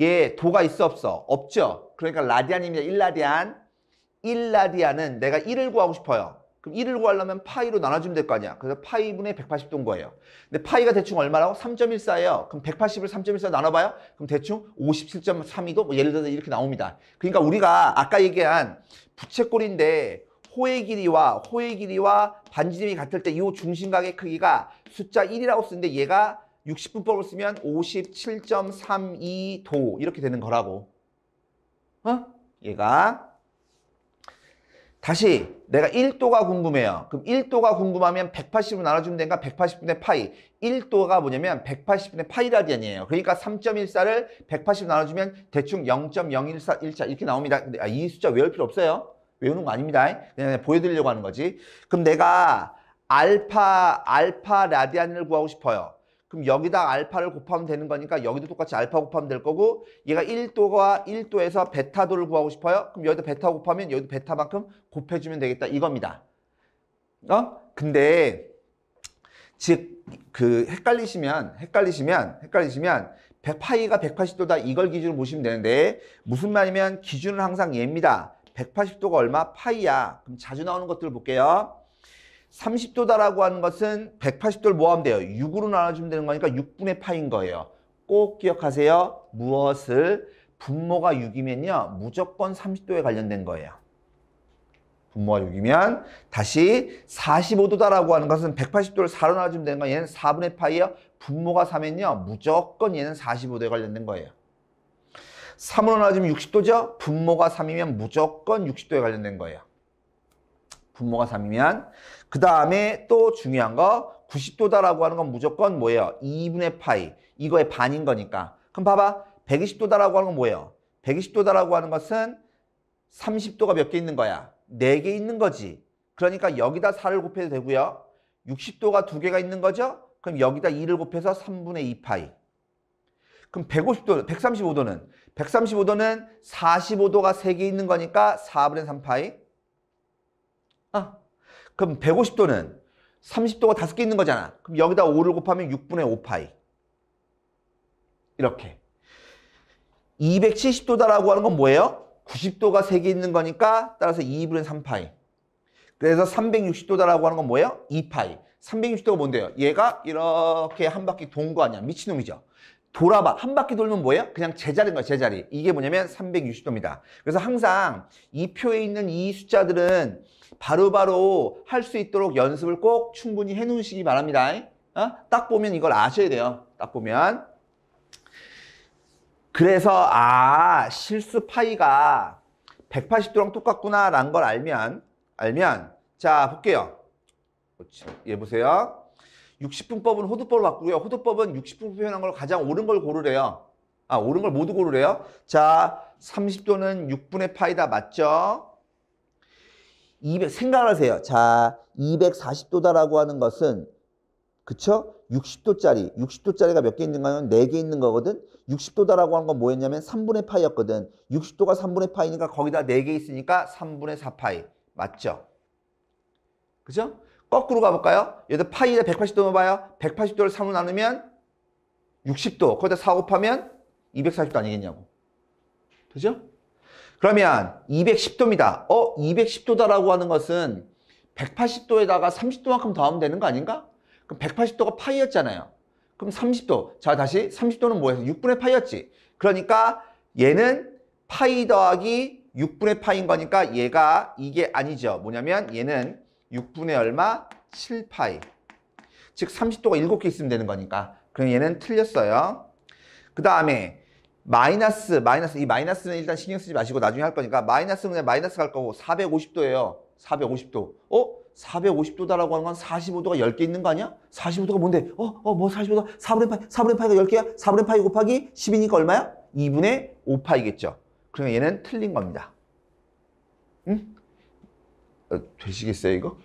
얘 도가 있어 없어? 없죠. 그러니까 라디안입니다. 1라디안. 1라디안은 내가 1을 구하고 싶어요. 그럼 1을 구하려면 파이로 나눠주면 될 거 아니야. 그래서 파이분의 180도인 거예요. 근데 파이가 대충 얼마라고? 3.14예요. 그럼 180을 3.14 나눠봐요. 그럼 대충 57.32도 뭐 예를 들어서 이렇게 나옵니다. 그러니까 우리가 아까 얘기한 부채꼴인데 호의 길이와 반지름이 같을 때 이 중심각의 크기가 숫자 1이라고 쓰는데 얘가 60분법을 쓰면 57.32도 이렇게 되는 거라고. 얘가 다시 내가 1도가 궁금해요. 그럼 1도가 궁금하면 180으로 나눠주면 되니까 180분의 파이. 1도가 뭐냐면 180분의 파이 라디안이에요. 그러니까 3.14를 180으로 나눠주면 대충 0.0141자 이렇게 나옵니다. 근데 이 숫자 외울 필요 없어요. 외우는 거 아닙니다. 그냥 보여드리려고 하는 거지. 그럼 내가 알파 라디안을 구하고 싶어요. 그럼 여기다 알파를 곱하면 되는 거니까 여기도 똑같이 알파 곱하면 될 거고 얘가 1도에서 베타도를 구하고 싶어요. 그럼 여기다 베타 곱하면 여기도 베타만큼 곱해주면 되겠다 이겁니다. 근데 즉 그 헷갈리시면 파이가 180도다 이걸 기준으로 보시면 되는데 무슨 말이면 기준은 항상 얘입니다. 180도가 얼마? 파이야. 그럼 자주 나오는 것들을 볼게요. 30도다라고 하는 것은 180도를 뭐 하면 돼요? 6으로 나눠주면 되는 거니까 6분의 파인 거예요. 꼭 기억하세요. 무엇을? 분모가 6이면요. 무조건 30도에 관련된 거예요. 분모가 6이면 다시 45도다라고 하는 것은 180도를 4로 나눠주면 되는 거예요. 얘는 4분의 파이예요. 분모가 4면요. 무조건 얘는 45도에 관련된 거예요. 3으로 나눠주면 60도죠? 분모가 3이면 무조건 60도에 관련된 거예요. 분모가 3이면 그 다음에 또 중요한 거 90도다라고 하는 건 무조건 뭐예요? 2분의 파이. 이거의 반인 거니까. 그럼 봐봐. 120도다라고 하는 건 뭐예요? 120도다라고 하는 것은 30도가 몇 개 있는 거야? 4개 있는 거지. 그러니까 여기다 4를 곱해도 되고요. 60도가 2개가 있는 거죠? 그럼 여기다 2를 곱해서 3분의 2파이. 그럼 135도는 45도가 3개 있는 거니까 4분의 3파이. 그럼 150도는 30도가 5개 있는 거잖아. 그럼 여기다 5를 곱하면 6분의 5파이. 이렇게. 270도다라고 하는 건 뭐예요? 90도가 3개 있는 거니까 따라서 2분의 3파이. 그래서 360도다라고 하는 건 뭐예요? 2파이. 360도가 뭔데요? 얘가 이렇게 한 바퀴 돈 거 아니야. 미친놈이죠. 돌아봐. 한 바퀴 돌면 뭐예요? 그냥 제자리인 거야, 제자리. 이게 뭐냐면 360도입니다. 그래서 항상 이 표에 있는 이 숫자들은 바로바로 할 수 있도록 연습을 꼭 충분히 해 놓으시기 바랍니다. 딱 보면 이걸 아셔야 돼요. 딱 보면. 그래서 실수 파이가 180도랑 똑같구나 라는 걸 알면 자 볼게요. 얘 보세요. 60분법은 호두법을 바꾸고요. 호두법은 60분 표현한 걸 가장 옳은 걸 고르래요. 옳은 걸 모두 고르래요. 자 30도는 6분의 파이다. 맞죠? 생각을 하세요. 자 240도다라고 하는 것은 그쵸? 60도짜리가 몇 개 있는 거냐면 4개 있는 거거든. 60도다라고 하는 건 뭐였냐면 3분의 파이였거든. 60도가 3분의 파이니까 거기다 4개 있으니까 3분의 4파이. 맞죠? 그죠? 거꾸로 가볼까요? 여기다 파이에 180도 넣어봐요. 180도를 3으로 나누면 60도. 거기다 4 곱하면 240도 아니겠냐고. 그죠? 그러면 210도입니다. 210도다라고 하는 것은 180도에다가 30도만큼 더하면 되는 거 아닌가? 그럼 180도가 파이였잖아요. 그럼 30도. 자, 다시 30도는 뭐였어? 6분의 파이였지. 그러니까 얘는 파이 더하기 6분의 파이인 거니까 이게 아니죠. 뭐냐면 얘는 6분의 얼마? 7파이. 즉 30도가 7개 있으면 되는 거니까. 그럼 얘는 틀렸어요. 그 다음에 마이너스. 이 마이너스는 일단 신경 쓰지 마시고 나중에 할 거니까 마이너스는 그냥 마이너스 갈 거고 450도예요. 450도. 450도다라고 하는 건 45도가 10개 있는 거 아니야? 45도가 뭔데? 뭐 45도? 4분의 파이가 10개야? 4분의 파이 곱하기 10이니까 얼마야? 2분의 5파이겠죠. 그러면 얘는 틀린 겁니다. 응? 되시겠어요, 이거?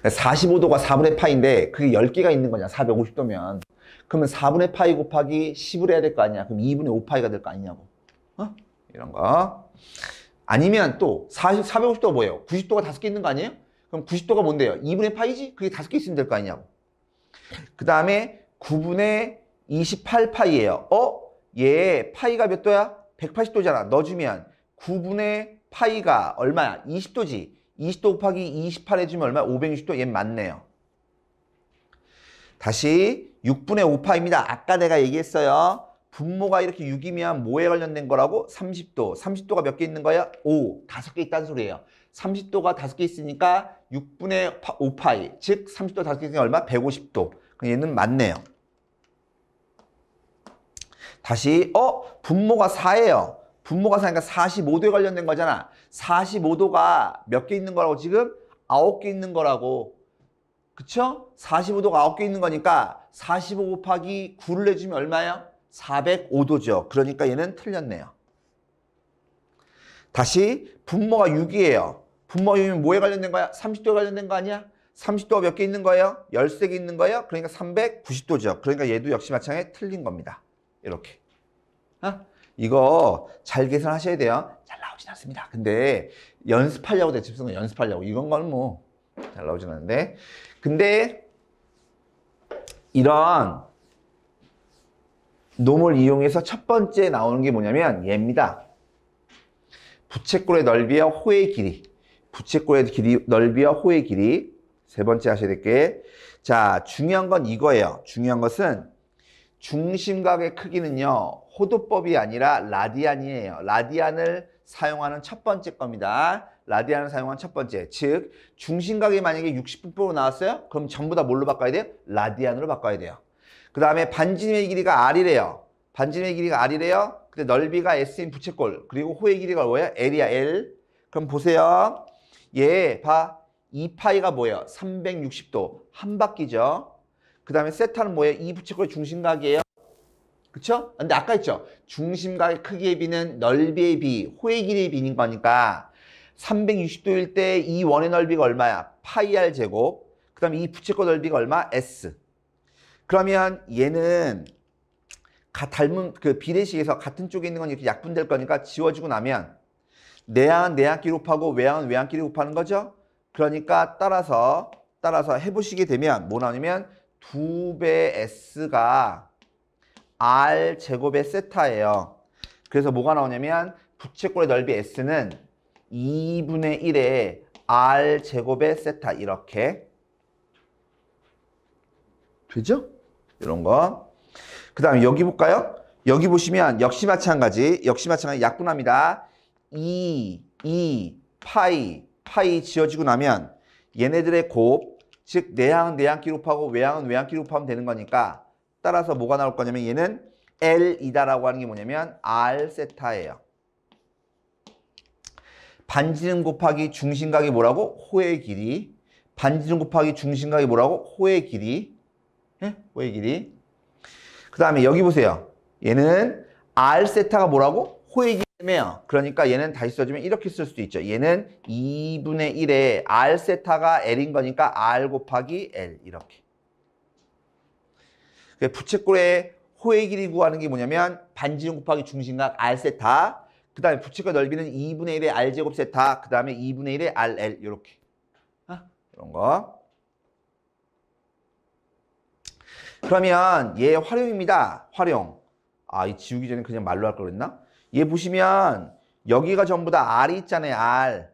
45도가 4분의 파이인데 그게 10개가 있는 거냐, 450도면. 그러면 4분의 파이 곱하기 10을 해야 될 거 아니야. 그럼 2분의 5파이가 될 거 아니냐고. 이런 거. 아니면 또 450도가 뭐예요? 90도가 5개 있는 거 아니에요? 그럼 90도가 뭔데요? 2분의 파이지? 그게 5개 있으면 될 거 아니냐고. 그 다음에 9분의 28파이예요. 얘 파이가 몇 도야? 180도잖아. 넣어주면 9분의 파이가 얼마야? 20도지. 20도 곱하기 28 해주면 얼마야? 560도. 얘 맞네요. 다시 6분의 5파입니다. 아까 내가 얘기했어요. 분모가 이렇게 6이면 뭐에 관련된 거라고? 30도. 30도가 몇 개 있는 거야? 5. 5개 있다는 소리예요. 30도가 5개 있으니까 6분의 5파이. 즉 30도 5개 있으니까 얼마? 150도. 그럼 얘는 맞네요. 다시 분모가 4예요. 분모가 4니까 45도에 관련된 거잖아. 45도가 몇 개 있는 거라고 지금? 9개 있는 거라고. 그쵸? 45도가 9개 있는 거니까 45 곱하기 9를 내주면 얼마야? 405도죠. 그러니까 얘는 틀렸네요. 다시 분모가 6이에요. 분모가 6이면 뭐에 관련된 거야? 30도에 관련된 거 아니야? 30도가 몇 개 있는 거예요? 13개 있는 거예요? 그러니까 390도죠. 그러니까 얘도 역시 마찬가지에 틀린 겁니다. 이렇게. 이거 잘 계산하셔야 돼요. 잘 나오진 않습니다. 근데 연습하려고 대집성은 연습하려고. 이건 건 뭐 잘 나오진 않는데. 근데 이런 놈을 이용해서 첫 번째 나오는 게 뭐냐면 얘입니다. 부채꼴의 넓이와 호의 길이. 부채꼴의 넓이와 호의 길이. 세 번째 하셔야 될 게. 자, 중요한 건 이거예요. 중요한 것은 중심각의 크기는요. 호도법이 아니라 라디안이에요. 라디안을 사용하는 첫 번째 겁니다. 라디안을 사용한 첫 번째. 즉 중심각이 만약에 60분법으로 나왔어요? 그럼 전부 다 뭘로 바꿔야 돼요? 라디안으로 바꿔야 돼요. 그 다음에 반지름의 길이가 R이래요. 반지름의 길이가 R이래요. 근데 넓이가 S인 부채꼴. 그리고 호의 길이가 뭐예요? L이야, L. 그럼 보세요. 얘 봐. 2파이가 뭐예요? 360도. 한 바퀴죠. 그 다음에 세타는 뭐예요? 이 부채꼴의 중심각이에요. 그쵸? 근데 아까 했죠? 중심각의 크기의 비는 넓이의 비, 호의 길이의 비인 거니까 360도일 때 이 원의 넓이가 얼마야? 파이 R 제곱. 그 다음에 이 부채꼴 넓이가 얼마? S. 그러면 얘는 닮은 그 비례식에서 같은 쪽에 있는 건 이렇게 약분될 거니까 지워주고 나면 내항은 내항끼리 곱하고 외항은 외항끼리 곱하는 거죠. 그러니까 따라서 해보시게 되면 뭐 나오냐면 2배 S가 R 제곱의 세타예요. 그래서 뭐가 나오냐면 부채꼴의 넓이 S는 2분의 1의 R 제곱의 세타. 이렇게 되죠? 이런 거. 그 다음에 여기 볼까요? 여기 보시면 역시 마찬가지 약분합니다. 2, 파이 지어지고 나면 얘네들의 곱, 즉 내항은 내항끼리 곱하고 외항은 외항끼리 곱하면 되는 거니까 따라서 뭐가 나올 거냐면 얘는 L이다라고 하는 게 뭐냐면 R 세타예요. 반지름 곱하기 중심각이 뭐라고? 호의 길이. 반지름 곱하기 중심각이 뭐라고? 호의 길이. 예? 호의 길이. 그 다음에 여기 보세요. 얘는 R 세타가 뭐라고? 호의 길이며 그러니까 얘는 다시 써주면 이렇게 쓸 수도 있죠. 얘는 2분의 1에 R 세타가 L인 거니까 R 곱하기 L 이렇게. 부채꼴의 호의 길이 구하는 게 뭐냐면 반지름 곱하기 중심각 R 세타 그 다음에 부채꼴 넓이는 2분의 1의 R 제곱 세타 그 다음에 2분의 1의 RL 이렇게. 이런 거. 그러면 얘 활용입니다. 활용. 이 지우기 전에 그냥 말로 할 걸 그랬나? 얘 보시면 여기가 전부 다 R이 있잖아요. R.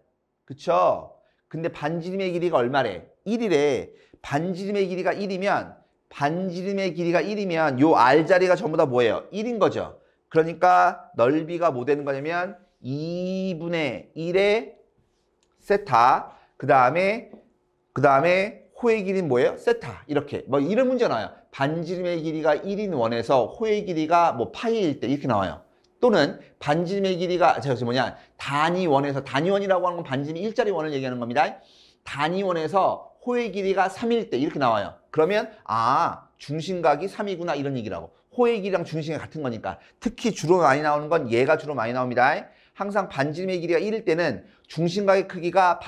그쵸? 근데 반지름의 길이가 얼마래? 1이래. 반지름의 길이가 1이면 요 R 자리가 전부 다 뭐예요? 1인 거죠. 그러니까 넓이가 뭐 되는 거냐면 2분의 1의 세타 그 다음에 호의 길이는 뭐예요? 세타. 이렇게. 뭐 이런 문제 나와요. 반지름의 길이가 1인 원에서 호의 길이가 뭐 파이일 때 이렇게 나와요. 또는 반지름의 길이가 단위원에서 단위원이라고 하는 건 반지름이 일자리 원을 얘기하는 겁니다. 단위원에서 호의 길이가 3일 때 이렇게 나와요. 그러면 중심각이 3이구나 이런 얘기라고. 호의 길이랑 중심이 같은 거니까. 특히 주로 많이 나오는 건 얘가 주로 많이 나옵니다. 항상 반지름의 길이가 1일 때는 중심각의 크기가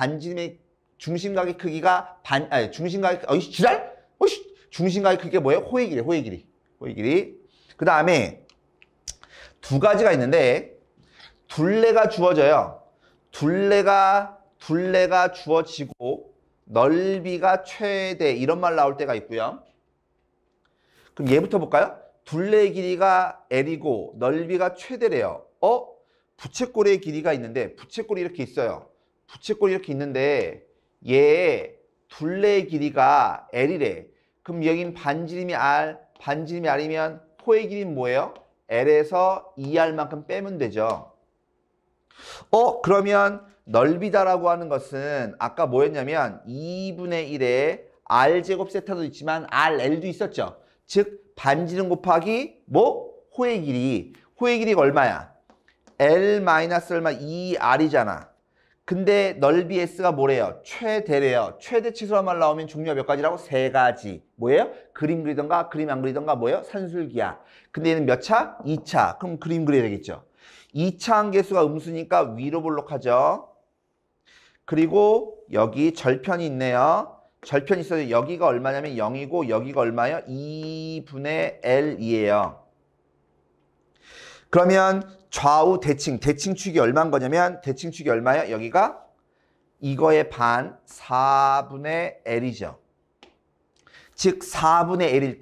중심각의 크기가 중심각의 크기가 뭐예요? 호의 길이. 그 다음에 두 가지가 있는데 둘레가 주어져요. 둘레가 주어지고 넓이가 최대 이런 말 나올 때가 있고요. 그럼 얘부터 볼까요? 둘레의 길이가 L이고 넓이가 최대래요. 부채꼴의 길이가 있는데 부채꼴이 이렇게 있어요. 부채꼴이 이렇게 있는데 얘 둘레의 길이가 L이래. 그럼 여긴 반지름이 R이면 호의 길이는 뭐예요? L에서 2R만큼 빼면 되죠. 그러면 넓이다라고 하는 것은 아까 뭐였냐면 2분의 1에 R제곱 세타도 있지만 RL도 있었죠. 즉 반지름 곱하기 호의 길이. 호의 길이가 얼마야? L 마이너스 얼마? 2R이잖아. 근데 넓이 S가 뭐래요? 최대래요. 최대 치수란 말 나오면 종류가 몇 가지라고? 세 가지. 뭐예요? 그림 그리던가 그림 안 그리던가 뭐예요? 산술기야. 근데 얘는 몇 차? 2차. 그럼 그림 그려야 되겠죠. 2차 함계수가 음수니까 위로 볼록하죠. 그리고 여기 절편이 있네요. 절편이 있어요. 여기가 얼마냐면 0이고 여기가 얼마예요? 2분의 L이에요. 그러면 좌우 대칭축이 얼마인 거냐면 대칭축이 얼마예요? 여기가 이거의 반 4분의 L이죠. 즉 4분의 L일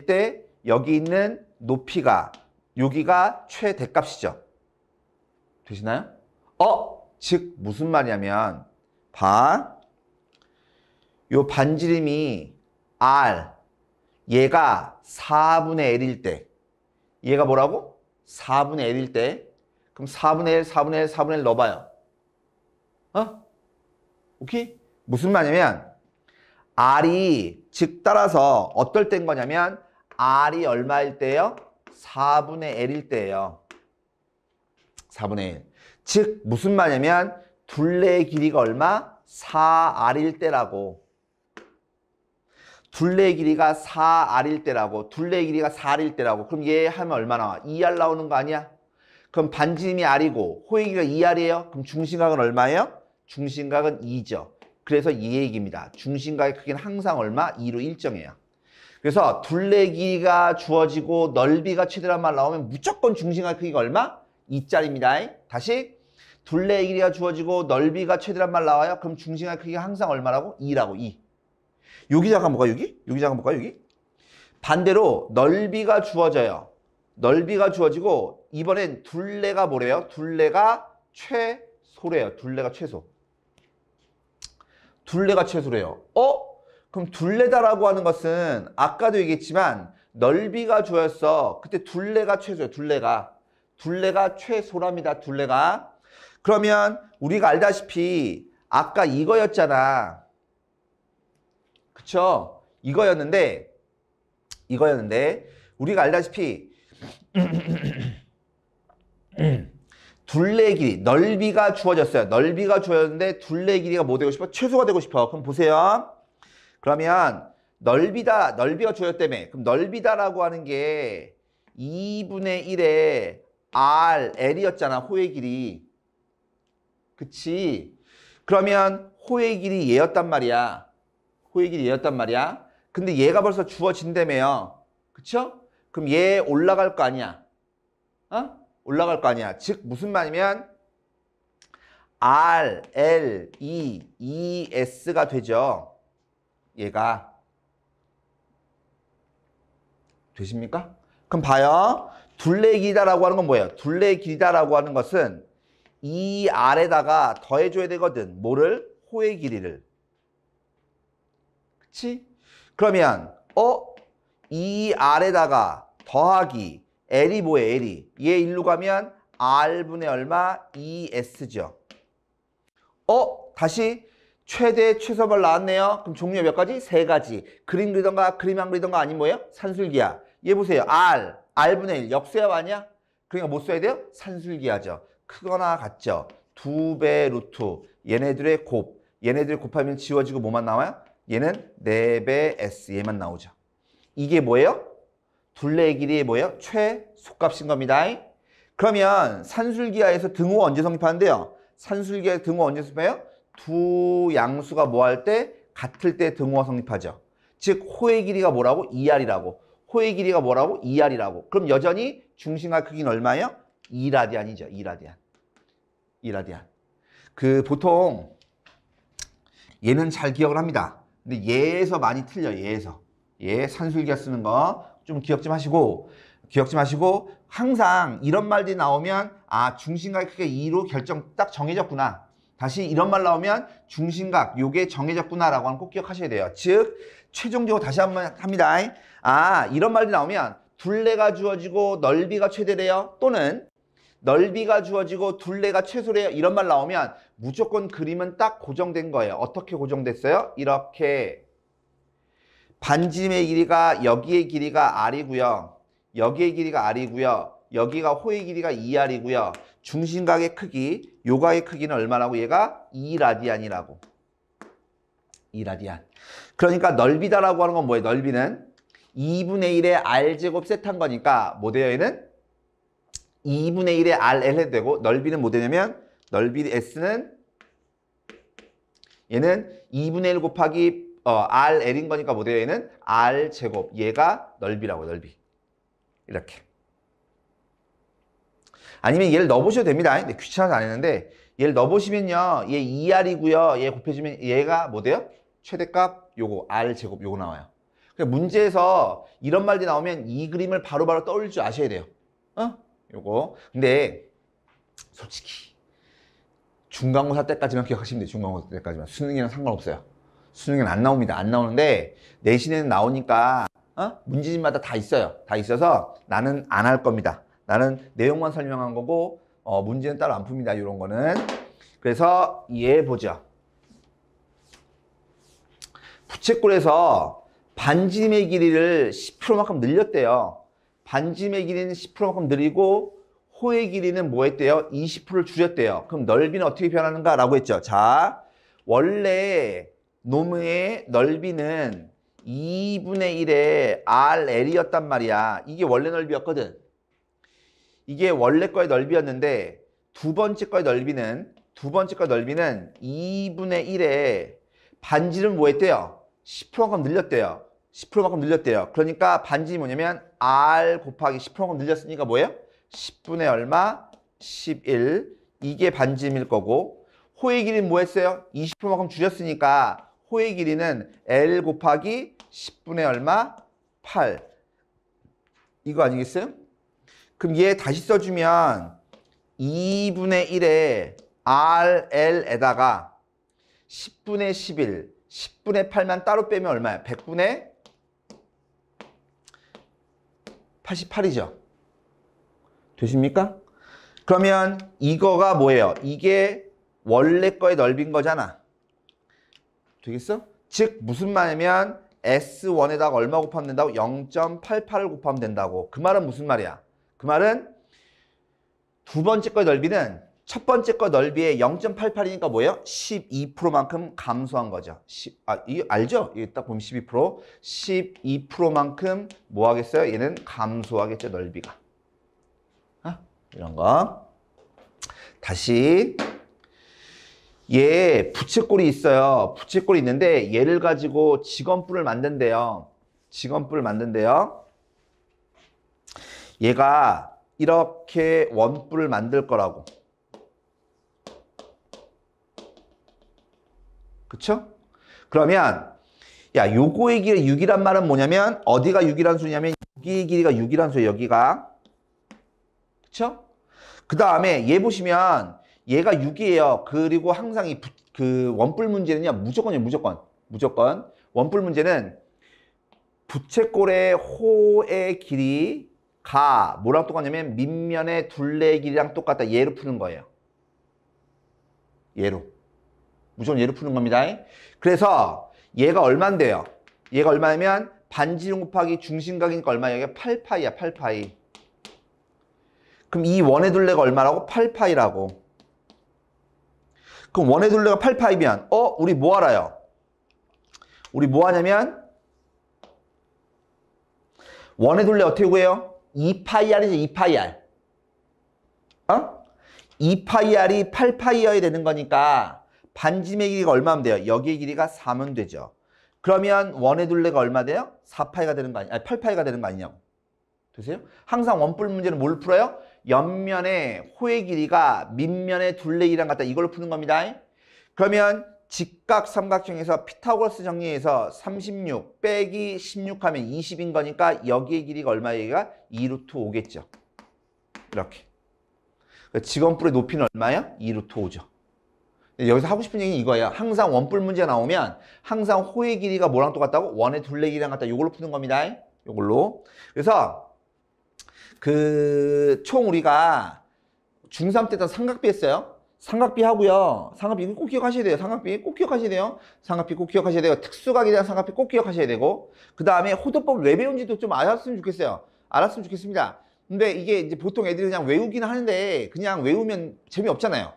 때 여기 있는 높이가 여기가 최대값이죠. 되시나요? 즉 무슨 말이냐면 요 반지름이 R 얘가 4분의 L일 때 얘가 뭐라고? 4분의 L일 때 그럼 4분의 L 넣어봐요. 오케이? 무슨 말이냐면 R이 즉 따라서 어떨 때인 거냐면 R이 얼마일 때요? 4분의 L일 때예요. 4분의 1. 즉 무슨 말이냐면 둘레의 길이가 얼마? 4R일 때라고. 둘레의 길이가 4R일 때라고. 둘레의 길이가 4R일 때라고. 그럼 얘 하면 얼마 나와? 2R 나오는 거 아니야? 그럼 반지름이 R이고 호의 길이가 2R이에요? 그럼 중심각은 얼마예요? 중심각은 2죠. 그래서 이 얘기입니다. 중심각의 크기는 항상 얼마? 2로 일정해요. 그래서 둘레 길이가 주어지고 넓이가 최대란 말 나오면 무조건 중심각의 크기가 얼마? 2짜리입니다. 다시 둘레 길이가 주어지고 넓이가 최대란 말 나와요. 그럼 중심각의 크기가 항상 얼마라고? 2라고. 2. 여기 잠깐 볼까요? 여기 잠깐 볼까요? 여기. 반대로 넓이가 주어져요. 넓이가 주어지고 이번엔 둘레가 뭐래요? 둘레가 최소래요. 둘레가 최소. 둘레가 최소래요. 그럼 둘레다라고 하는 것은 아까도 얘기했지만 넓이가 주어졌어. 그때 둘레가 최소야. 둘레가 최소랍니다. 둘레가. 그러면 우리가 알다시피 아까 이거였잖아. 그쵸? 이거였는데 우리가 알다시피 둘레 길이, 넓이가 주어졌어요. 넓이가 주어졌는데 둘레 길이가 뭐 되고 싶어? 최소가 되고 싶어. 그럼 보세요. 그러면 넓이가 주어졌다며. 그럼 넓이다라고 하는 게 2분의 1의 L이었잖아. 호의 길이. 그치? 그러면 호의 길이 얘였단 말이야. 근데 얘가 벌써 주어진다며요. 그쵸? 그럼 얘 올라갈 거 아니야. 올라갈 거 아니야. 즉 무슨 말이면 R, L, E, S가 되죠. 얘가. 되십니까? 그럼 봐요. 둘레 길이다라고 하는 건 뭐예요? 둘레 길이다라고 하는 것은 이 R에다가 더해줘야 되거든. 뭐를? 호의 길이를. 그치? 그러면 이 R에다가 더하기 L이 뭐예요? L이. 얘 일로 가면 R분의 얼마? ES죠. 다시 최대 최소벌 나왔네요. 그럼 종류가 몇 가지? 세 가지. 그림 그리던가 그림 안 그리던가 아니면 뭐예요? 산술기하. 얘 보세요. R분의 1. 역수야 아니야? 그러니까 뭐 써야 돼요? 산술기하죠. 크거나 같죠. 2배 루트. 얘네들의 곱. 얘네들 곱하면 지워지고 뭐만 나와요? 얘는 4배 S. 얘만 나오죠. 이게 뭐예요? 둘레의 길이의 뭐예요? 최소값인 겁니다. 그러면 산술기하에서 등호 언제 성립하는데요? 산술기하에서 등호 언제 성립해요? 두 양수가 뭐 할 때? 같을 때 등호가 성립하죠. 즉 호의 길이가 뭐라고? 2R이라고. 호의 길이가 뭐라고? 2R이라고. 그럼 여전히 중심과 크기는 얼마예요? 2라디안이죠. 2라디안. 보통 얘는 잘 기억을 합니다. 근데 얘에서 많이 틀려요. 얘 산술기하 쓰는 거 좀 기억 좀 하시고 항상 이런 말들이 나오면 중심각 크기가 2로 딱 정해졌구나. 다시 이런 말 나오면 중심각 요게 정해졌구나 라고 하는 꼭 기억하셔야 돼요. 즉 최종적으로 다시 한번 합니다. 이런 말들이 나오면 둘레가 주어지고 넓이가 최대래요. 또는 넓이가 주어지고 둘레가 최소래요. 이런 말 나오면 무조건 그림은 딱 고정된 거예요. 어떻게 고정됐어요? 이렇게 반지름의 길이가 여기의 길이가 R이고요. 여기의 길이가 R이고요. 여기가 호의 길이가 2R이고요. 중심각의 크기, 요각의 크기는 얼마라고? 얘가 2라디안이라고. 2라디안. 그러니까 넓이다라고 하는 건 뭐예요? 넓이는 2분의 1의 R제곱 세트한 거니까 뭐 돼요? 얘는 2분의 1의 RL 해도 되고 넓이는 뭐 되냐면 넓이 S는 얘는 2분의 1 곱하기 RL인 거니까 뭐 돼요? 얘는 R제곱. 얘가 넓이라고. 넓이. 이렇게. 아니면 얘를 넣어보셔도 됩니다. 근데 귀찮아서 안 했는데 얘를 넣어보시면요. 얘 2R이고요. 얘 곱해주면 얘가 뭐 돼요? 최대값 요거 R제곱 요거 나와요. 그러니까 문제에서 이런 말들이 나오면 이 그림을 바로바로 떠올릴 줄 아셔야 돼요. 요거. 근데 솔직히 중간고사 때까지만 기억하시면 돼요. 중간고사 때까지만. 수능이랑 상관없어요. 수능은 안 나옵니다. 안 나오는데 내신에는 나오니까 문제집마다 다 있어요. 다 있어서 나는 안 할 겁니다. 나는 내용만 설명한 거고 문제는 따로 안 풉니다. 이런 거는. 그래서 얘 보죠. 부채꼴에서 반지름의 길이를 10%만큼 늘렸대요. 반지름의 길이는 10%만큼 늘리고 호의 길이는 뭐 했대요? 20%를 줄였대요. 그럼 넓이는 어떻게 변하는가? 라고 했죠. 자, 원래 놈의 넓이는 2분의 1의 RL이었단 말이야. 이게 원래 넓이였거든. 이게 원래 거의 넓이였는데 두 번째 거의 넓이는 2분의 1의 반지름 뭐 했대요? 10%만큼 늘렸대요. 10%만큼 늘렸대요. 그러니까 반지름이 뭐냐면 R 곱하기 10%만큼 늘렸으니까 뭐예요? 10분의 얼마? 11. 이게 반지름일 거고 호의 길이는 뭐 했어요? 20%만큼 줄였으니까 호의 길이는 L 곱하기 10분의 얼마? 8. 이거 아니겠어요? 그럼 얘 다시 써주면 2분의 1에 RL에다가 10분의 11, 10분의 8만 따로 빼면 얼마야? 100분의 88이죠. 되십니까? 그러면 이거가 뭐예요? 이게 원래 거의 넓인 거잖아. 되겠어? 즉 무슨 말이냐면 S1에다가 얼마 곱하면 된다고? 0.88을 곱하면 된다고. 그 말은 무슨 말이야? 그 말은 두 번째 거의 넓이는 첫 번째 거 넓이의 0.88이니까 뭐예요? 12%만큼 감소한 거죠. 이거 알죠? 이게 딱 보면 12%. 12%만큼 뭐 하겠어요? 얘는 감소하겠죠, 넓이가. 이런 거. 다시. 얘 부채꼴이 있어요. 부채꼴이 있는데 얘를 가지고 직원뿔을 만든대요. 직원뿔을 만든대요. 얘가 이렇게 원뿔을 만들 거라고. 그쵸? 그러면 야 요거의 길이 6이란 말은 뭐냐면 어디가 6이란 수냐면 여기의 길이가 6이란 수예요. 여기가. 그쵸? 그 다음에 얘 보시면 얘가 6이에요. 그리고 항상 그 원뿔 문제는요. 무조건이에요. 무조건. 원뿔 문제는 부채꼴의 호의 길이가 뭐랑 똑같냐면 밑면의 둘레의 길이랑 똑같다. 얘로 푸는 거예요. 얘로. 무조건 얘로 푸는 겁니다. 그래서 얘가 얼만데요? 얘가 얼마냐면 반지름 곱하기 중심각이니까 얼마예요? 8파이야. 8파이. 그럼 이 원의 둘레가 얼마라고? 8파이라고. 그럼 원의 둘레가 8파이면 우리 뭐 알아요? 우리 뭐 하냐면 원의 둘레 어떻게 구해요? 2파이r이죠. 2파이r. 2파이r이 8파이여야 되는 거니까 반지름의 길이가 얼마면 돼요? 여기의 길이가 4면 되죠. 그러면 원의 둘레가 얼마 돼요? 4파이가 되는 거 아니야? 아니 8파이가 되는 거 아니냐고. 되세요? 항상 원뿔 문제는 뭘 풀어요? 옆면의 호의 길이가 밑면의 둘레 길이랑 같다. 이걸로 푸는 겁니다. 그러면 직각 삼각형에서 피타고라스 정리해서 36 빼기 16 하면 20인 거니까 여기의 길이가 얼마예요? 여기가 2루트 5겠죠. 이렇게. 직원뿔의 높이는 얼마야? 2루트 5죠. 여기서 하고 싶은 얘기는 이거예요. 항상 원뿔 문제 나오면 항상 호의 길이가 뭐랑 똑같다고? 원의 둘레 길이랑 같다. 이걸로 푸는 겁니다. 이걸로. 그래서 총 우리가 중3 때 삼각비 했어요. 삼각비 하고요. 삼각비 꼭 기억하셔야 돼요. 삼각비 꼭 기억하셔야 돼요. 삼각비 꼭 기억하셔야 되고 특수각에 대한 삼각비 꼭 기억하셔야 되고 그 다음에 호도법을 왜 배운지도 좀 알았으면 좋겠어요. 알았으면 좋겠습니다. 근데 이게 이제 보통 애들이 그냥 외우기는 하는데 그냥 외우면 재미없잖아요.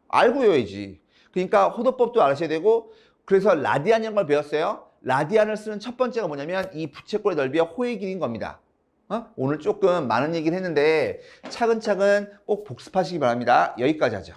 알고 외워야지. 그러니까 호도법도 알아셔야 되고 그래서 라디안이라는 걸 배웠어요. 라디안을 쓰는 첫 번째가 뭐냐면 이 부채꼴의 넓이와 호의 길이인 겁니다. 오늘 조금 많은 얘기를 했는데 차근차근 꼭 복습하시기 바랍니다. 여기까지 하죠.